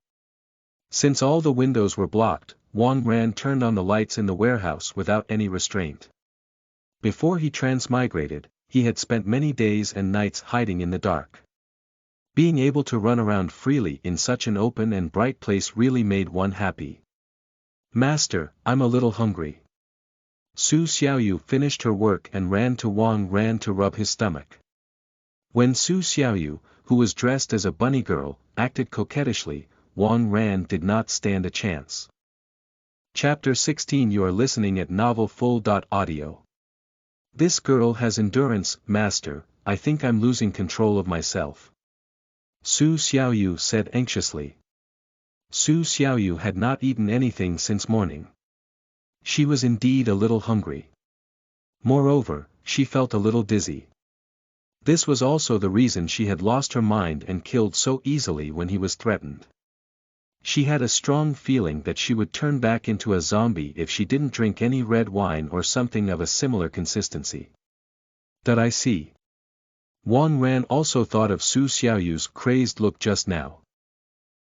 Since all the windows were blocked, Wang Ran turned on the lights in the warehouse without any restraint. Before he transmigrated, he had spent many days and nights hiding in the dark. Being able to run around freely in such an open and bright place really made one happy. Master, I'm a little hungry. Su Xiaoyu finished her work and ran to Wang Ran to rub his stomach. When Su Xiaoyu, who was dressed as a bunny girl, acted coquettishly, Wang Ran did not stand a chance. Chapter 16 You are listening at novelfull.audio. This girl has endurance, master, I think I'm losing control of myself. Su Xiaoyu said anxiously. Su Xiaoyu had not eaten anything since morning. She was indeed a little hungry. Moreover, she felt a little dizzy. This was also the reason she had lost her mind and killed so easily when he was threatened. She had a strong feeling that she would turn back into a zombie if she didn't drink any red wine or something of a similar consistency. That I see. Wang Ran also thought of Su Xiaoyu's crazed look just now.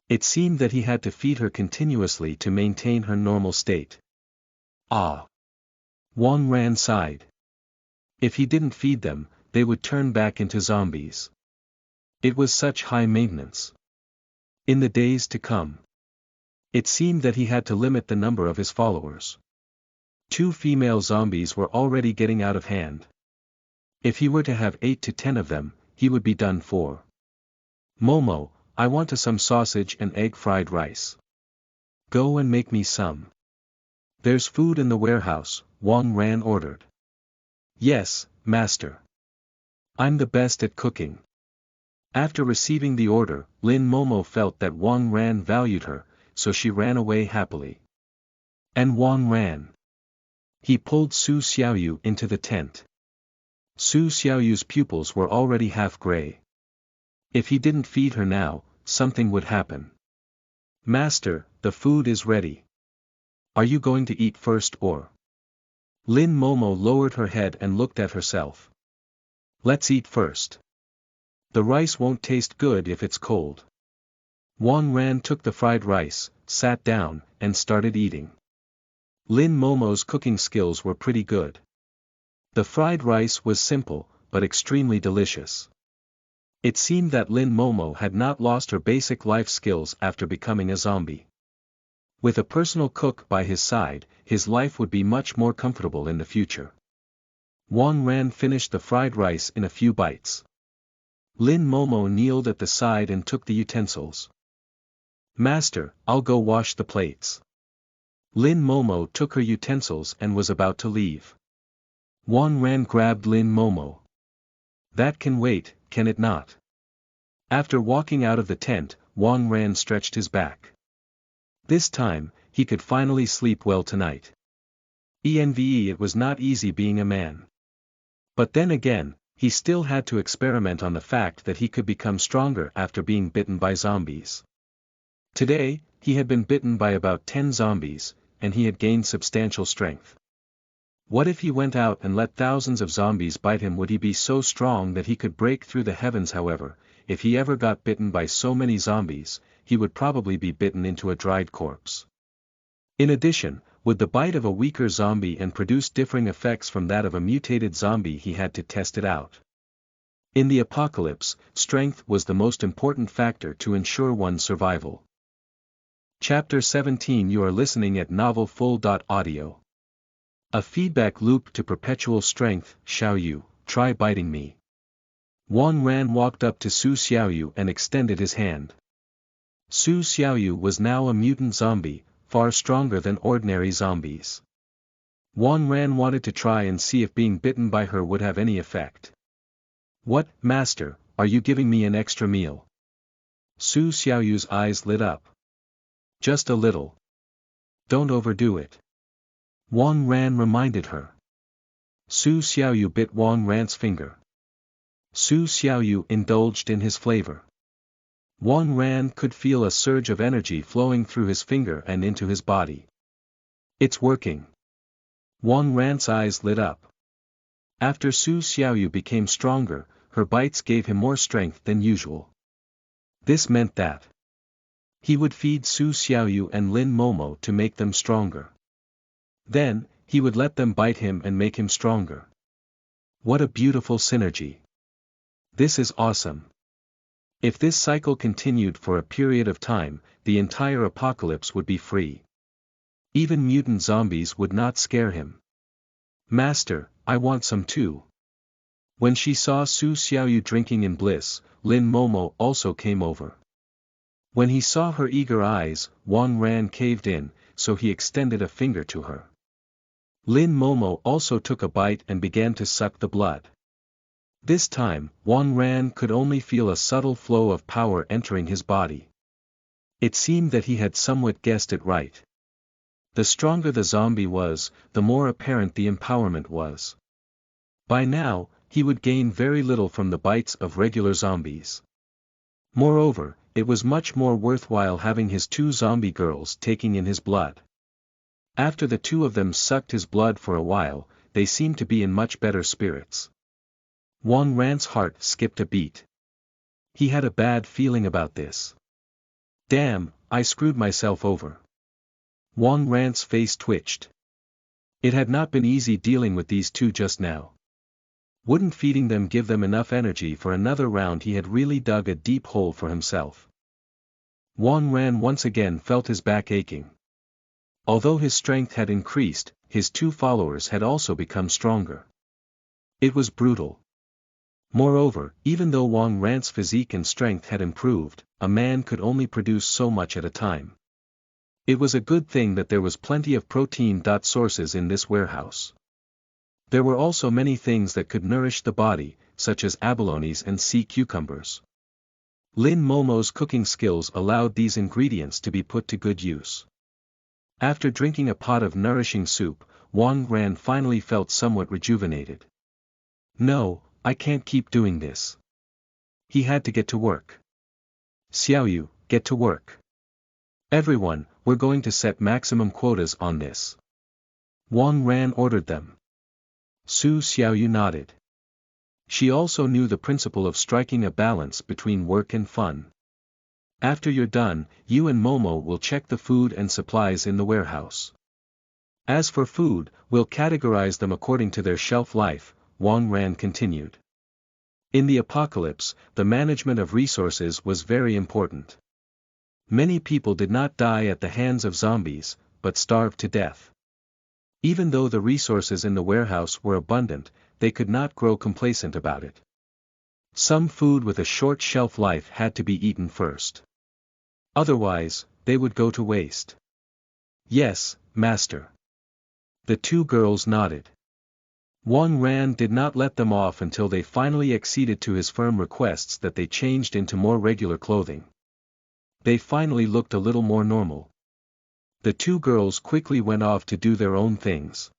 It seemed that he had to feed her continuously to maintain her normal state. Ah! Wang Ran sighed. If he didn't feed them, they would turn back into zombies. It was such high maintenance. In the days to come, it seemed that he had to limit the number of his followers. 2 female zombies were already getting out of hand. If he were to have 8 to 10 of them, he would be done for. Momo, I want some sausage and egg fried rice. Go and make me some. There's food in the warehouse, Wang Ran ordered. Yes, master. I'm the best at cooking. After receiving the order, Lin Momo felt that Wang Ran valued her, so she ran away happily. And Wang Ran. He pulled Su Xiaoyu into the tent. Su Xiaoyu's pupils were already half gray. If he didn't feed her now, something would happen. Master, the food is ready. Are you going to eat first or? Lin Momo lowered her head and looked at herself. Let's eat first. The rice won't taste good if it's cold. Wang Ran took the fried rice, sat down, and started eating. Lin Momo's cooking skills were pretty good. The fried rice was simple, but extremely delicious. It seemed that Lin Momo had not lost her basic life skills after becoming a zombie. With a personal cook by his side, his life would be much more comfortable in the future. Wang Ran finished the fried rice in a few bites. Lin Momo kneeled at the side and took the utensils. Master, I'll go wash the plates. Lin Momo took her utensils and was about to leave. Wang Ran grabbed Lin Momo. That can wait, can it not? After walking out of the tent, Wang Ran stretched his back. This time, he could finally sleep well tonight. It was not easy being a man. But then again, he still had to experiment on the fact that he could become stronger after being bitten by zombies. Today, he had been bitten by about 10 zombies, and he had gained substantial strength. What if he went out and let thousands of zombies bite him? Would he be so strong that he could break through the heavens? However, if he ever got bitten by so many zombies, he would probably be bitten into a dried corpse. In addition, would the bite of a weaker zombie and produce differing effects from that of a mutated zombie? He had to test it out. In the apocalypse, strength was the most important factor to ensure one's survival. Chapter 17 You are listening at novelfull.audio. A feedback loop to perpetual strength. Xiaoyu, try biting me. Wang Ran walked up to Su Xiaoyu and extended his hand. Su Xiaoyu was now a mutant zombie, far stronger than ordinary zombies. Wang Ran wanted to try and see if being bitten by her would have any effect. "What, master, are you giving me an extra meal?" Su Xiaoyu's eyes lit up. "Just a little. Don't overdo it." Wang Ran reminded her. Su Xiaoyu bit Wang Ran's finger. Su Xiaoyu indulged in his flavor. Wang Ran could feel a surge of energy flowing through his finger and into his body. "It's working." Wang Ran's eyes lit up. After Su Xiaoyu became stronger, her bites gave him more strength than usual. This meant that he would feed Su Xiaoyu and Lin Momo to make them stronger. Then, he would let them bite him and make him stronger. What a beautiful synergy. This is awesome. If this cycle continued for a period of time, the entire apocalypse would be free. Even mutant zombies would not scare him. "Master, I want some too." When she saw Su Xiaoyu drinking in bliss, Lin Momo also came over. When he saw her eager eyes, Wang Ran caved in, so he extended a finger to her. Lin Momo also took a bite and began to suck the blood. This time, Wang Ran could only feel a subtle flow of power entering his body. It seemed that he had somewhat guessed it right. The stronger the zombie was, the more apparent the empowerment was. By now, he would gain very little from the bites of regular zombies. Moreover, it was much more worthwhile having his two zombie girls taking in his blood. After the two of them sucked his blood for a while, they seemed to be in much better spirits. Wang Ran's heart skipped a beat. He had a bad feeling about this. Damn, I screwed myself over. Wang Ran's face twitched. It had not been easy dealing with these two just now. Wouldn't feeding them give them enough energy for another round? He had really dug a deep hole for himself. Wang Ran once again felt his back aching. Although his strength had increased, his two followers had also become stronger. It was brutal. Moreover, even though Wang Ran's physique and strength had improved, a man could only produce so much at a time. It was a good thing that there was plenty of protein sources in this warehouse. There were also many things that could nourish the body, such as abalones and sea cucumbers. Lin Momo's cooking skills allowed these ingredients to be put to good use. After drinking a pot of nourishing soup, Wang Ran finally felt somewhat rejuvenated. No, I can't keep doing this. He had to get to work. Xiaoyu, get to work. Everyone, we're going to set maximum quotas on this. Wang Ran ordered them. Su Xiaoyu nodded. She also knew the principle of striking a balance between work and fun. After you're done, you and Momo will check the food and supplies in the warehouse. As for food, we'll categorize them according to their shelf life, Wang Ran continued. In the apocalypse, the management of resources was very important. Many people did not die at the hands of zombies, but starved to death. Even though the resources in the warehouse were abundant, they could not grow complacent about it. Some food with a short shelf life had to be eaten first. Otherwise, they would go to waste. Yes, master. The two girls nodded. Wang Ran did not let them off until they finally acceded to his firm requests that they changed into more regular clothing. They finally looked a little more normal. The two girls quickly went off to do their own things.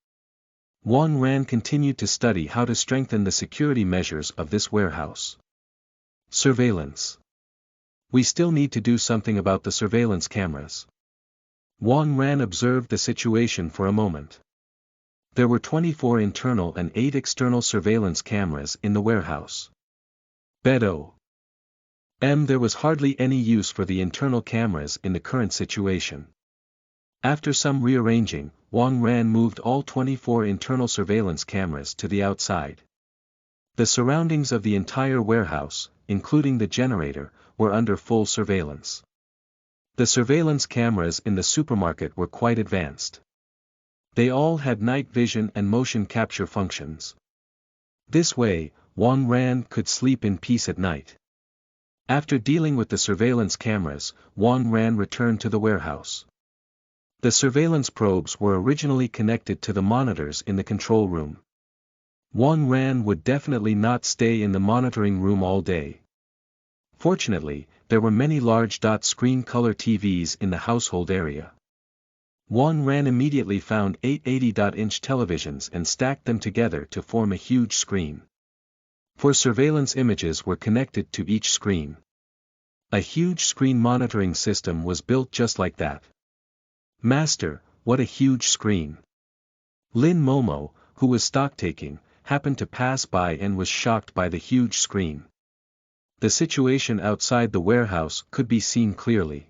Wang Ran continued to study how to strengthen the security measures of this warehouse. Surveillance. We still need to do something about the surveillance cameras. Wang Ran observed the situation for a moment. There were 24 internal and 8 external surveillance cameras in the warehouse. Beto. There was hardly any use for the internal cameras in the current situation. After some rearranging, Wang Ran moved all 24 internal surveillance cameras to the outside. The surroundings of the entire warehouse, including the generator, were under full surveillance. The surveillance cameras in the supermarket were quite advanced. They all had night vision and motion capture functions. This way, Wang Ran could sleep in peace at night. After dealing with the surveillance cameras, Wang Ran returned to the warehouse. The surveillance probes were originally connected to the monitors in the control room. Wang Ran would definitely not stay in the monitoring room all day. Fortunately, there were many large screen color TVs in the household area. Wang Ran immediately found 8 80-inch televisions and stacked them together to form a huge screen. 4 surveillance images were connected to each screen. A huge screen monitoring system was built just like that. Master, what a huge screen! Lin Momo, who was stocktaking, happened to pass by and was shocked by the huge screen. The situation outside the warehouse could be seen clearly.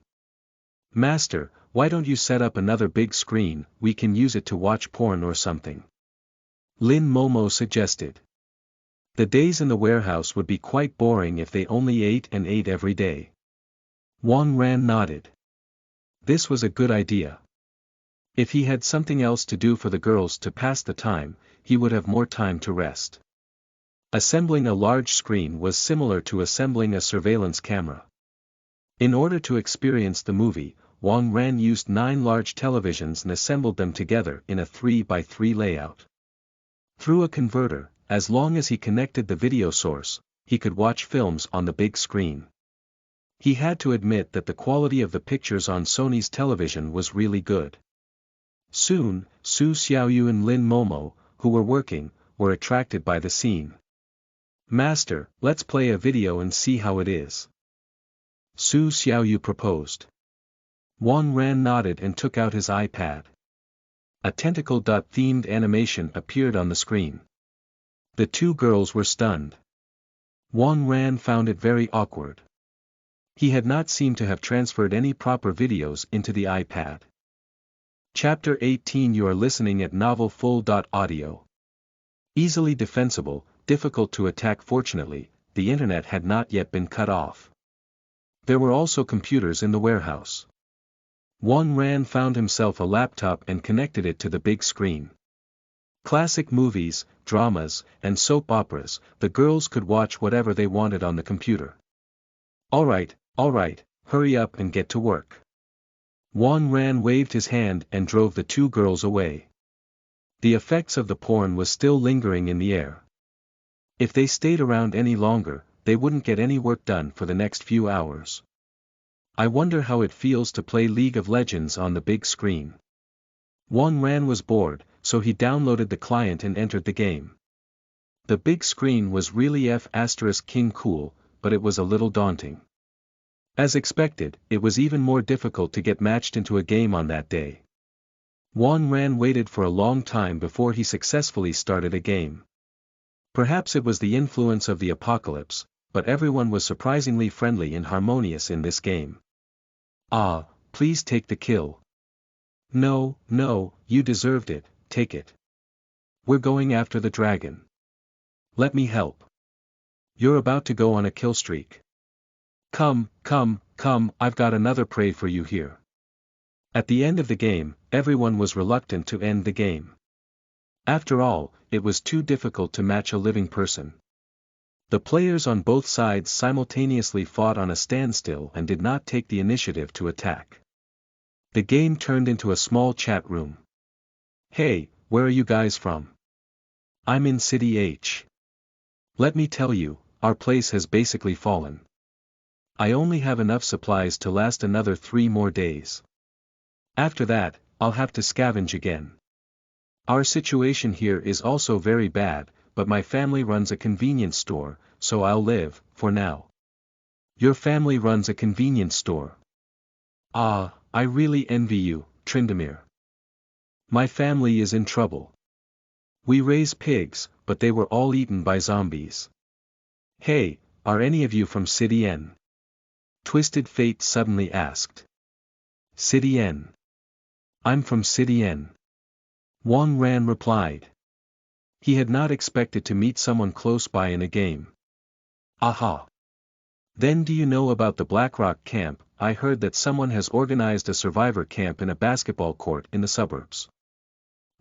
Master, why don't you set up another big screen, we can use it to watch porn or something? Lin Momo suggested. The days in the warehouse would be quite boring if they only ate and ate every day. Wang Ran nodded. This was a good idea. If he had something else to do for the girls to pass the time, he would have more time to rest. Assembling a large screen was similar to assembling a surveillance camera. In order to experience the movie, Wang Ran used 9 large televisions and assembled them together in a 3x3 layout. Through a converter, as long as he connected the video source, he could watch films on the big screen. He had to admit that the quality of the pictures on Sony's television was really good. Soon, Su Xiaoyu and Lin Momo, who were working, were attracted by the scene. Master, let's play a video and see how it is. Su Xiaoyu proposed. Wang Ran nodded and took out his iPad. A tentacle-themed animation appeared on the screen. The 2 girls were stunned. Wang Ran found it very awkward. He had not seemed to have transferred any proper videos into the iPad. Chapter 18. You are listening at novelfull.audio. Easily defensible, difficult to attack. Fortunately, the internet had not yet been cut off. There were also computers in the warehouse. Wang Ran found himself a laptop and connected it to the big screen. Classic movies, dramas, and soap operas, the girls could watch whatever they wanted on the computer. Alright, hurry up and get to work. Wang Ran waved his hand and drove the 2 girls away. The effects of the porn was still lingering in the air. If they stayed around any longer, they wouldn't get any work done for the next few hours. I wonder how it feels to play League of Legends on the big screen. Wang Ran was bored, so he downloaded the client and entered the game. The big screen was really F***king cool, but it was a little daunting. As expected, it was even more difficult to get matched into a game on that day. Wang Ran waited for a long time before he successfully started a game. Perhaps it was the influence of the apocalypse, but everyone was surprisingly friendly and harmonious in this game. Ah, please take the kill. No, you deserved it, take it. We're going after the dragon. Let me help. You're about to go on a kill streak. Come, I've got another prey for you here. At the end of the game, everyone was reluctant to end the game. After all, it was too difficult to match a living person. The players on both sides simultaneously fought on a standstill and did not take the initiative to attack. The game turned into a small chat room. Hey, where are you guys from? I'm in City H. Let me tell you, our place has basically fallen. I only have enough supplies to last another 3 more days. After that, I'll have to scavenge again. Our situation here is also very bad, but my family runs a convenience store, so I'll live, for now. Your family runs a convenience store. Ah, I really envy you, Trindamir. My family is in trouble. We raise pigs, but they were all eaten by zombies. Hey, are any of you from City N? Twisted Fate suddenly asked. City N. I'm from City N. Wang Ran replied. He had not expected to meet someone close by in a game. Aha. Then do you know about the Blackrock camp? I heard that someone has organized a survivor camp in a basketball court in the suburbs.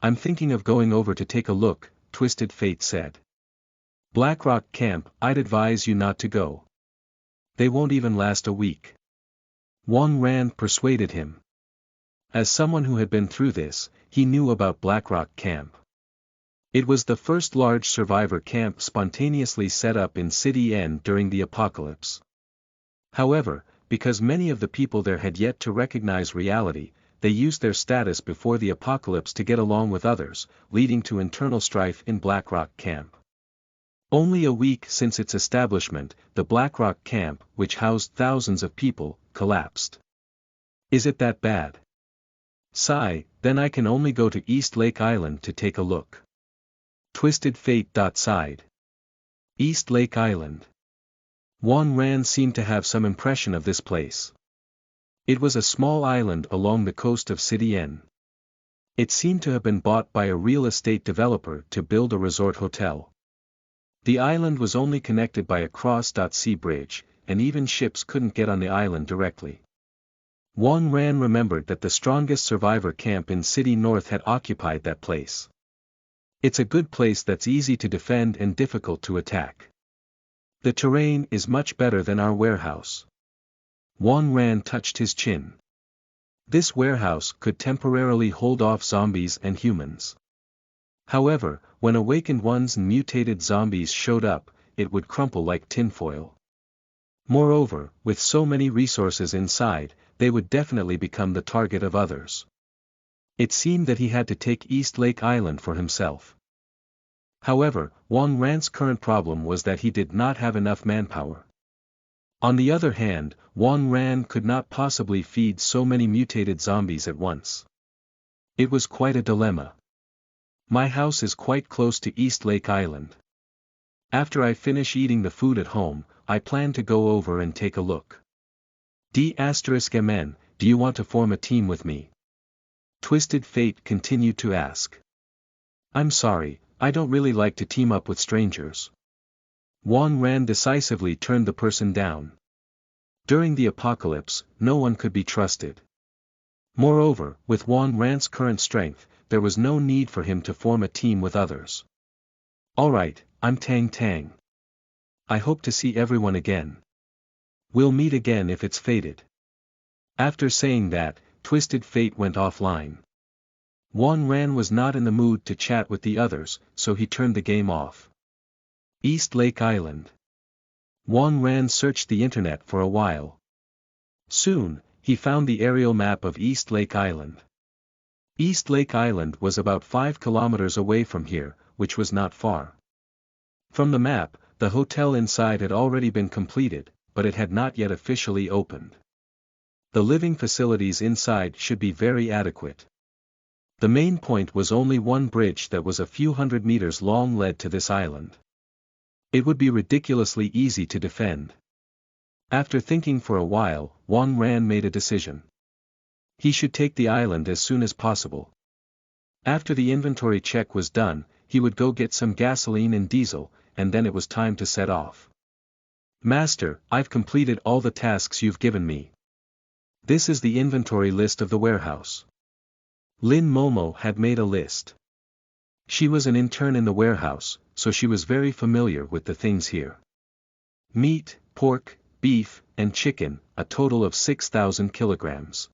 I'm thinking of going over to take a look, Twisted Fate said. Blackrock camp, I'd advise you not to go. They won't even last a week. Wang Ran persuaded him. As someone who had been through this, he knew about Blackrock Camp. It was the first large survivor camp spontaneously set up in City N during the apocalypse. However, because many of the people there had yet to recognize reality, they used their status before the apocalypse to get along with others, leading to internal strife in Blackrock Camp. Only a week since its establishment, the Blackrock Camp, which housed thousands of people, collapsed. Is it that bad? Sigh, then I can only go to East Lake Island to take a look. Twisted Fate. Sighed. East Lake Island. Juan Ran seemed to have some impression of this place. It was a small island along the coast of City N. It seemed to have been bought by a real estate developer to build a resort hotel. The island was only connected by a cross-sea bridge, and even ships couldn't get on the island directly. Juan Ran remembered that the strongest survivor camp in City North had occupied that place. It's a good place that's easy to defend and difficult to attack. The terrain is much better than our warehouse. Juan Ran touched his chin. This warehouse could temporarily hold off zombies and humans. However, when awakened ones and mutated zombies showed up, it would crumple like tinfoil. Moreover, with so many resources inside, they would definitely become the target of others. It seemed that he had to take East Lake Island for himself. However, Juan Ran's current problem was that he did not have enough manpower. On the other hand, Juan Ran could not possibly feed so many mutated zombies at once. It was quite a dilemma. My house is quite close to East Lake Island. After I finish eating the food at home, I plan to go over and take a look. D*MN, do you want to form a team with me? Twisted Fate continued to ask. I'm sorry, I don't really like to team up with strangers. Juan Ran decisively turned the person down. During the apocalypse, no one could be trusted. Moreover, with Juan Ran's current strength, there was no need for him to form a team with others. Alright, I'm Tang Tang. I hope to see everyone again. We'll meet again if it's fated. After saying that, Twisted Fate went offline. Juan Ran was not in the mood to chat with the others, so he turned the game off. East Lake Island. Juan Ran searched the internet for a while. Soon, he found the aerial map of East Lake Island. East Lake Island was about 5 kilometers away from here, which was not far. From the map, the hotel inside had already been completed, but it had not yet officially opened. The living facilities inside should be very adequate. The main point was only one bridge that was a few hundred meters long led to this island. It would be ridiculously easy to defend. After thinking for a while, Juan Ran made a decision. He should take the island as soon as possible. After the inventory check was done, he would go get some gasoline and diesel, and then it was time to set off. Master, I've completed all the tasks you've given me. This is the inventory list of the warehouse. Lin Momo had made a list. She was an intern in the warehouse, so she was very familiar with the things here. Meat, pork, beef, and chicken, a total of 6,000 kilograms.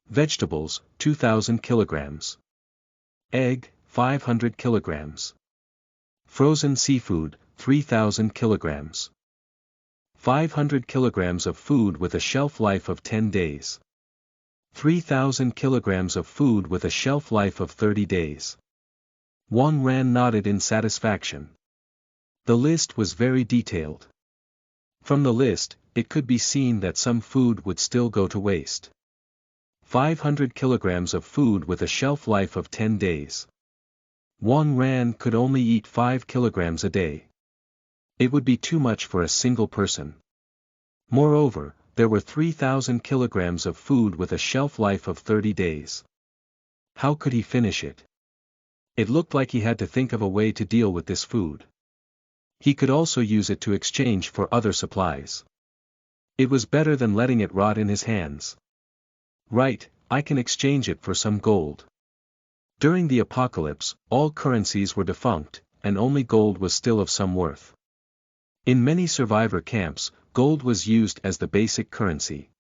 Vegetables, 2,000 kilograms. Egg, 500 kilograms. Frozen seafood, 3,000 kilograms. 500 kilograms of food with a shelf life of 10 days. 3,000 kilograms of food with a shelf life of 30 days. Juan Ran nodded in satisfaction. The list was very detailed. From the list, it could be seen that some food would still go to waste. 500 kilograms of food with a shelf life of 10 days. Juan Ran could only eat 5 kilograms a day. It would be too much for a single person. Moreover, there were 3,000 kilograms of food with a shelf life of 30 days. How could he finish it? It looked like he had to think of a way to deal with this food. He could also use it to exchange for other supplies. It was better than letting it rot in his hands. Right, I can exchange it for some gold. During the apocalypse, all currencies were defunct, and only gold was still of some worth. In many survivor camps, gold was used as the basic currency.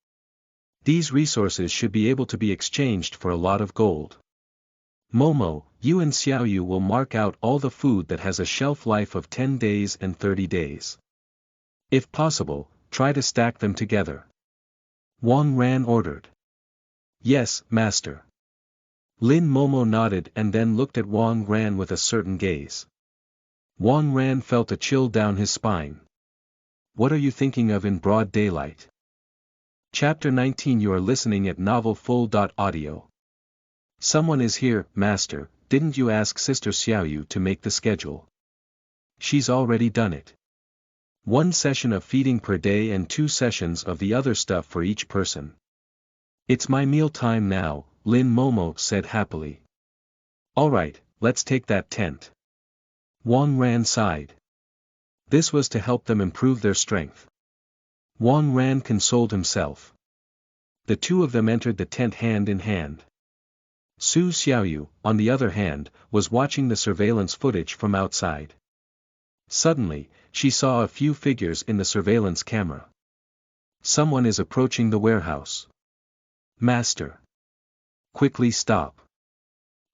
These resources should be able to be exchanged for a lot of gold. Momo, you and Xiaoyu will mark out all the food that has a shelf life of 10 days and 30 days. If possible, try to stack them together. Wang Ran ordered. Yes, master. Lin Momo nodded and then looked at Wang Ran with a certain gaze. Wang Ran felt a chill down his spine. What are you thinking of in broad daylight? Chapter 19. You are listening at novelfull.audio. Someone is here, master. Didn't you ask Sister Xiaoyu to make the schedule? She's already done it. 1 session of feeding per day and 2 sessions of the other stuff for each person. It's my meal time now, Lin Momo said happily. Alright, let's take that tent. Wang Ran sighed. This was to help them improve their strength. Wang Ran consoled himself. The two of them entered the tent hand in hand. Su Xiaoyu, on the other hand, was watching the surveillance footage from outside. Suddenly, she saw a few figures in the surveillance camera. Someone is approaching the warehouse. Master. Quickly stop.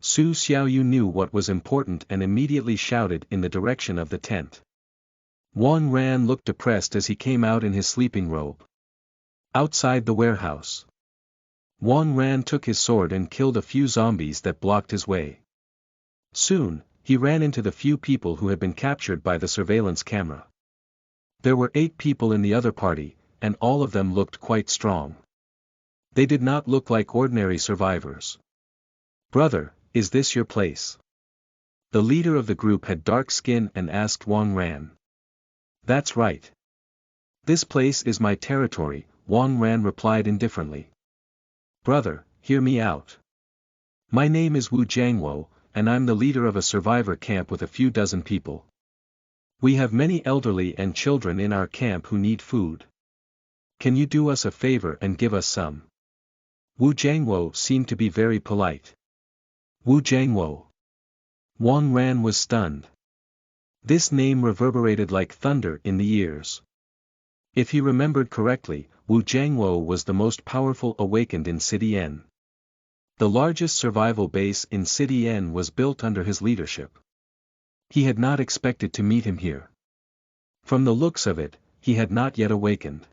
Su Xiaoyu knew what was important and immediately shouted in the direction of the tent. Wang Ran looked depressed as he came out in his sleeping robe. Outside the warehouse, Wang Ran took his sword and killed a few zombies that blocked his way. Soon, he ran into the few people who had been captured by the surveillance camera. There were 8 people in the other party, and all of them looked quite strong. They did not look like ordinary survivors. Brother, is this your place? The leader of the group had dark skin and asked Wang Ran. That's right. This place is my territory, Wang Ran replied indifferently. Brother, hear me out. My name is Wu Jiangwo, and I'm the leader of a survivor camp with a few dozen people. We have many elderly and children in our camp who need food. Can you do us a favor and give us some? Wu Jiangwo seemed to be very polite. Wu Jiangwo. Wang Ran was stunned. This name reverberated like thunder in the ears. If he remembered correctly, Wu Jiangwo was the most powerful awakened in City N. The largest survival base in City N was built under his leadership. He had not expected to meet him here. From the looks of it, he had not yet awakened.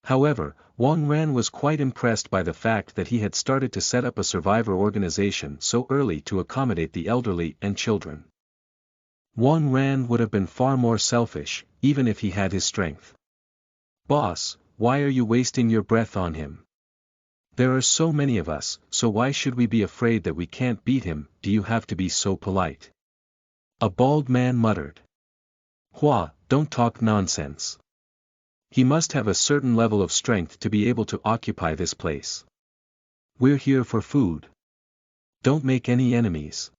However, Wang Ran was quite impressed by the fact that he had started to set up a survivor organization so early to accommodate the elderly and children. Wang Ran would have been far more selfish, even if he had his strength. Boss, why are you wasting your breath on him? There are so many of us, so why should we be afraid that we can't beat him? Do you have to be so polite? A bald man muttered. Hua, don't talk nonsense. He must have a certain level of strength to be able to occupy this place. We're here for food. Don't make any enemies.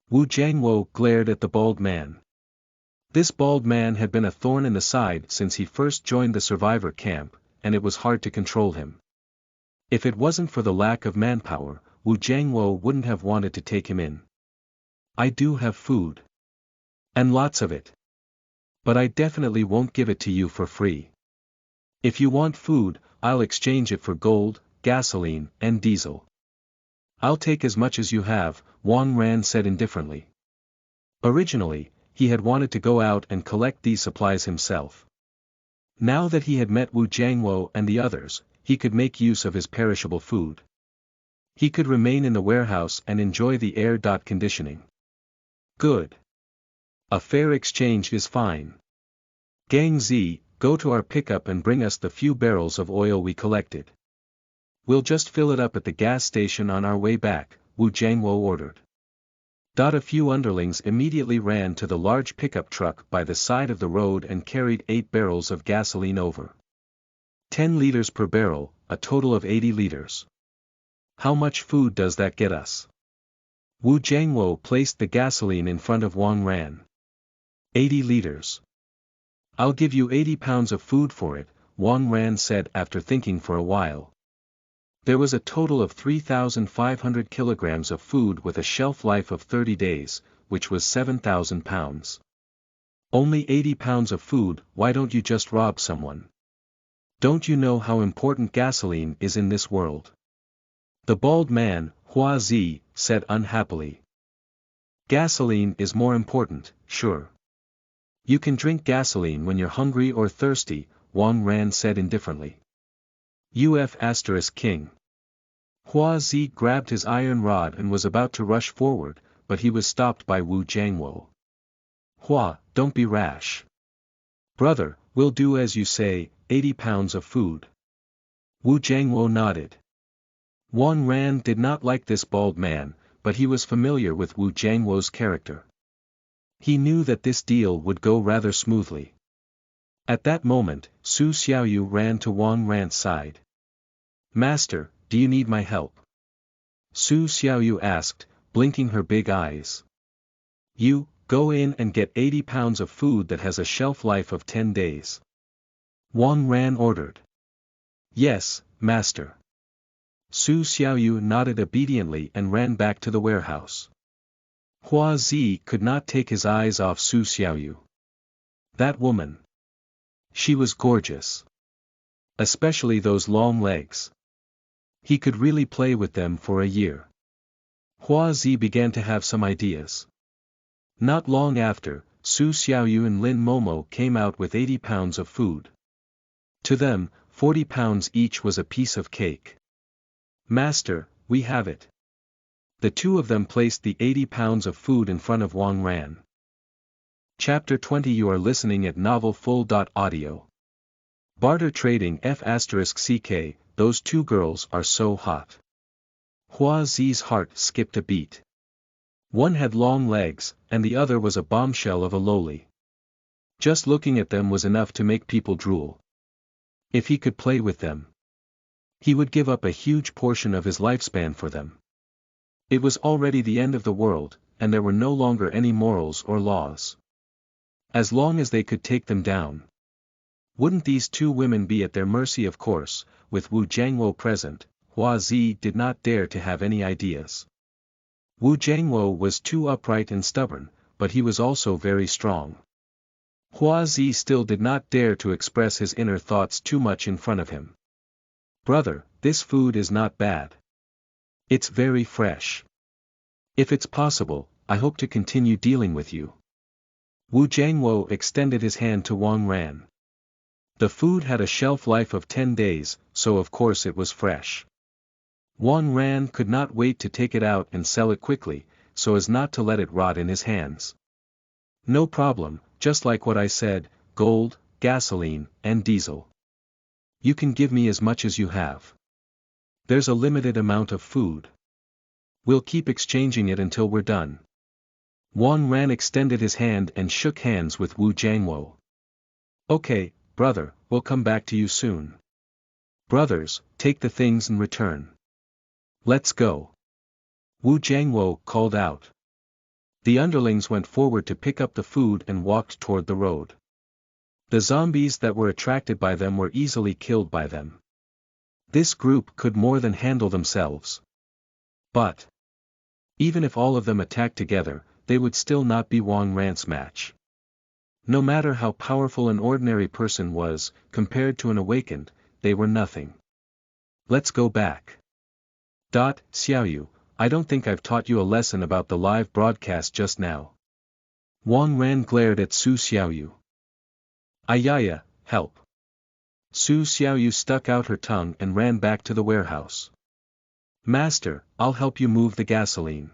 Wu Jiangwo glared at the bald man. This bald man had been a thorn in the side since he first joined the survivor camp, and it was hard to control him. If it wasn't for the lack of manpower, Wu Jiangwo wouldn't have wanted to take him in. I do have food. And lots of it. But I definitely won't give it to you for free. If you want food, I'll exchange it for gold, gasoline, and diesel. I'll take as much as you have, Wang Ran said indifferently. Originally, he had wanted to go out and collect these supplies himself. Now that he had met Wu Jiangwo and the others, he could make use of his perishable food. He could remain in the warehouse and enjoy the air conditioning. Good. A fair exchange is fine. Gang Z, go to our pickup and bring us the few barrels of oil we collected. We'll just fill it up at the gas station on our way back, Wu Jiangwo ordered. A few underlings immediately ran to the large pickup truck by the side of the road and carried 8 barrels of gasoline over. 10 liters per barrel, a total of 80 liters. How much food does that get us? Wu Jiangwo placed the gasoline in front of Wang Ran. 80 liters. I'll give you 80 pounds of food for it, Wang Ran said after thinking for a while. There was a total of 3,500 kilograms of food with a shelf life of 30 days, which was 7,000 pounds. Only 80 pounds of food, why don't you just rob someone? Don't you know how important gasoline is in this world? The bald man, Hua Zi, said unhappily. Gasoline is more important, sure. You can drink gasoline when you're hungry or thirsty, Wang Ran said indifferently. King. Hua Zi grabbed his iron rod and was about to rush forward, but he was stopped by Wu Jiangwo. Hua, don't be rash. Brother, we'll do as you say, 80 pounds of food. Wu Jiangwo nodded. Wang Ran did not like this bald man, but he was familiar with Wu Jiangwo's character. He knew that this deal would go rather smoothly. At that moment, Su Xiaoyu ran to Wang Ran's side. Master, do you need my help? Su Xiaoyu asked, blinking her big eyes. You, go in and get 80 pounds of food that has a shelf life of 10 days. Wang Ran ordered. Yes, master. Su Xiaoyu nodded obediently and ran back to the warehouse. Hua Zi could not take his eyes off Su Xiaoyu. That woman. She was gorgeous. Especially those long legs. He could really play with them for a year. Hua Zi began to have some ideas. Not long after, Su Xiaoyu and Lin Momo came out with 80 pounds of food. To them, 40 pounds each was a piece of cake. Master, we have it. The two of them placed the 80 pounds of food in front of Wang Ran. Chapter 20. You are listening at novelfull.audio. Barter trading f*ck, those two girls are so hot. Hua Zi's heart skipped a beat. One had long legs, and the other was a bombshell of a lowly. Just looking at them was enough to make people drool. If he could play with them, he would give up a huge portion of his lifespan for them. It was already the end of the world, and there were no longer any morals or laws. As long as they could take them down. Wouldn't these two women be at their mercy? Of course, with Wu Jiangwo present, Hua Zi did not dare to have any ideas. Wu Jiangwo was too upright and stubborn, but he was also very strong. Hua Zi still did not dare to express his inner thoughts too much in front of him. Brother, this food is not bad. It's very fresh. If it's possible, I hope to continue dealing with you. Wu Jiangwo extended his hand to Wang Ran. The food had a shelf life of 10 days, so of course it was fresh. Wang Ran could not wait to take it out and sell it quickly, so as not to let it rot in his hands. No problem, just like what I said, gold, gasoline, and diesel. You can give me as much as you have. There's a limited amount of food. We'll keep exchanging it until we're done. Wang Ran extended his hand and shook hands with Wu Jiangwo. Okay, brother, we'll come back to you soon. Brothers, take the things and return. Let's go. Wu Jiangwo called out. The underlings went forward to pick up the food and walked toward the road. The zombies that were attracted by them were easily killed by them. This group could more than handle themselves. But even if all of them attacked together, they would still not be Wang Ran's match. No matter how powerful an ordinary person was, compared to an awakened, they were nothing. Let's go back. Xiaoyu, I don't think I've taught you a lesson about the live broadcast just now. Wang Ran glared at Su Xiaoyu. Ayaya, help. Su Xiaoyu stuck out her tongue and ran back to the warehouse. Master, I'll help you move the gasoline.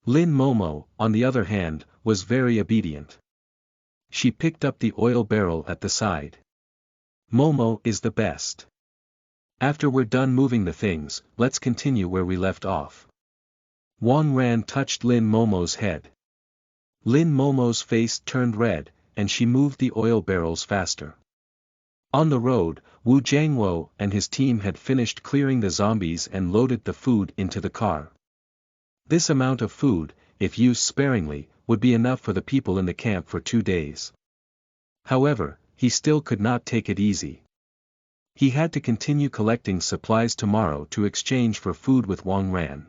Lin Momo, on the other hand, was very obedient. She picked up the oil barrel at the side. Momo is the best. After we're done moving the things, let's continue where we left off. Wang Ran touched Lin Momo's head. Lin Momo's face turned red, and she moved the oil barrels faster. On the road, Wu Jiangwo and his team had finished clearing the zombies and loaded the food into the car. This amount of food, if used sparingly, would be enough for the people in the camp for 2 days. However, he still could not take it easy. He had to continue collecting supplies tomorrow to exchange for food with Wang Ran.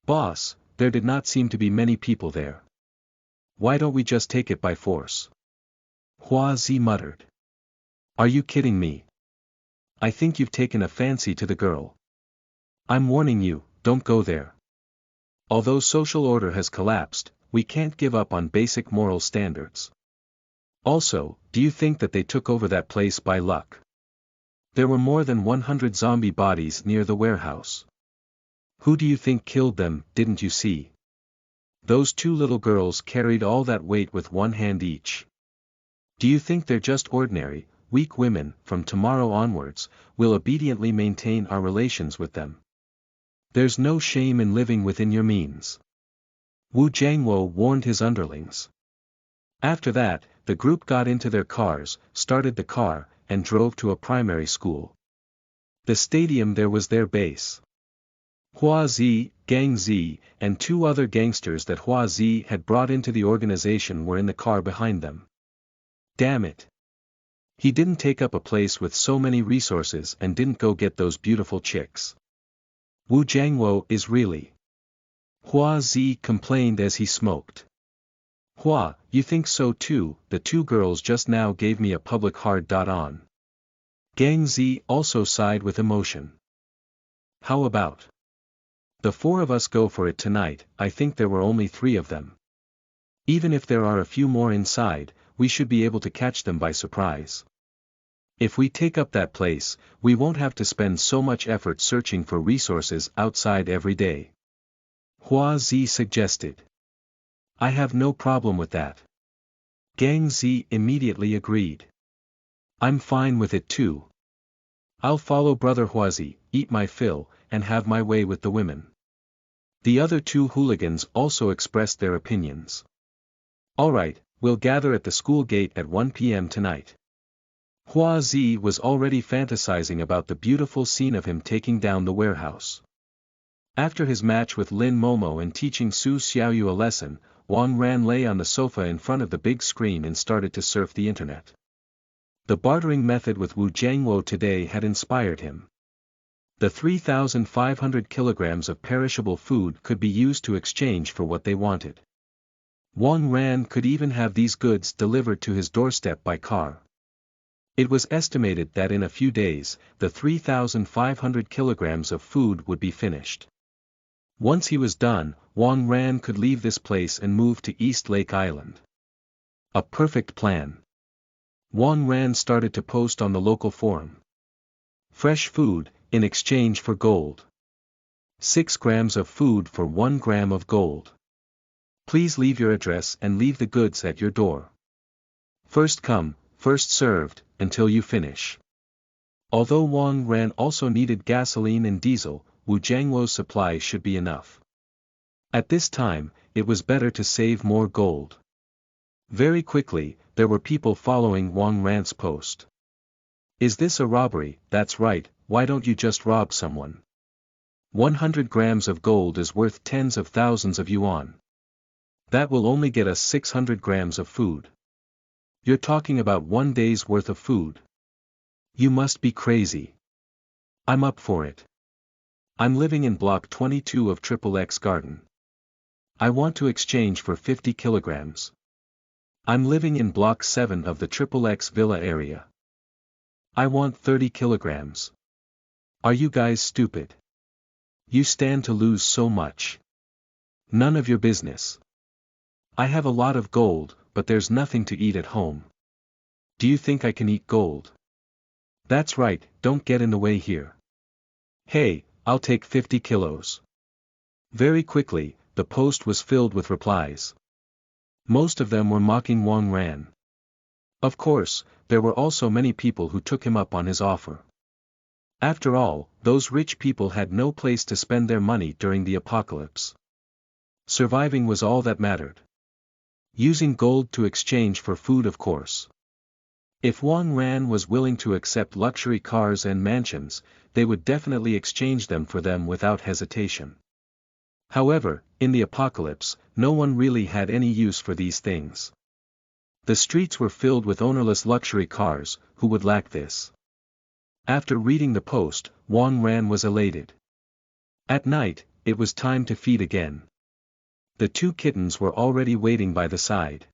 Boss, there did not seem to be many people there. Why don't we just take it by force? Hua Zi muttered. Are you kidding me? I think you've taken a fancy to the girl. I'm warning you, don't go there. Although social order has collapsed, we can't give up on basic moral standards. Also, do you think that they took over that place by luck? There were more than 100 zombie bodies near the warehouse. Who do you think killed them, didn't you see? Those two little girls carried all that weight with one hand each. Do you think they're just ordinary, weak women? From tomorrow onwards, we'll obediently maintain our relations with them. There's no shame in living within your means. Wu Jiangwo warned his underlings. After that, the group got into their cars, started the car, and drove to a primary school. The stadium there was their base. Hua Zi, Gang Zi, and two other gangsters that Hua Zi had brought into the organization were in the car behind them. Damn it. He didn't take up a place with so many resources and didn't go get those beautiful chicks. Wu Jiangwo is really. Hua Zi complained as he smoked. Hua, you think so too? The two girls just now gave me a public hard on. Gang Zi also sighed with emotion. How about? The four of us go for it tonight. I think there were only 3 of them. Even if there are a few more inside, we should be able to catch them by surprise. If we take up that place, we won't have to spend so much effort searching for resources outside every day. Hua Zi suggested. I have no problem with that. Gang Zi immediately agreed. I'm fine with it too. I'll follow Brother Hua Zi, eat my fill, and have my way with the women. The other 2 hooligans also expressed their opinions. Alright, we'll gather at the school gate at 1 p.m. tonight. Hua Zi was already fantasizing about the beautiful scene of him taking down the warehouse. After his match with Lin Momo and teaching Su Xiaoyu a lesson, Wang Ran lay on the sofa in front of the big screen and started to surf the internet. The bartering method with Wu Jiangwo today had inspired him. The 3,500 kilograms of perishable food could be used to exchange for what they wanted. Wang Ran could even have these goods delivered to his doorstep by car. It was estimated that in a few days, the 3,500 kilograms of food would be finished. Once he was done, Wang Ran could leave this place and move to East Lake Island. A perfect plan. Wang Ran started to post on the local forum. Fresh food, in exchange for gold. 6 grams of food for 1 gram of gold. Please leave your address and leave the goods at your door. First come, first served, until you finish. Although Wang Ran also needed gasoline and diesel, Wu Jiangwo's supply should be enough. At this time, it was better to save more gold. Very quickly, there were people following Wang Ran's post. Is this a robbery? That's right, why don't you just rob someone? 100 grams of gold is worth tens of thousands of yuan. That will only get us 600 grams of food. You're talking about 1 day's worth of food. You must be crazy. I'm up for it. I'm living in block 22 of XXX Garden. I want to exchange for 50 kilograms. I'm living in block 7 of the XXX Villa area. I want 30 kilograms. Are you guys stupid? You stand to lose so much. None of your business. I have a lot of gold, but there's nothing to eat at home. Do you think I can eat gold? That's right, don't get in the way here. Hey, I'll take 50 kilos. Very quickly, the post was filled with replies. Most of them were mocking Wang Ran. Of course, there were also many people who took him up on his offer. After all, those rich people had no place to spend their money during the apocalypse. Surviving was all that mattered. Using gold to exchange for food, of course. If Wang Ran was willing to accept luxury cars and mansions, they would definitely exchange them for them without hesitation. However, in the apocalypse, no one really had any use for these things. The streets were filled with ownerless luxury cars, who would lack this? After reading the post, Wang Ran was elated. At night, it was time to feed again. The 2 kittens were already waiting by the side.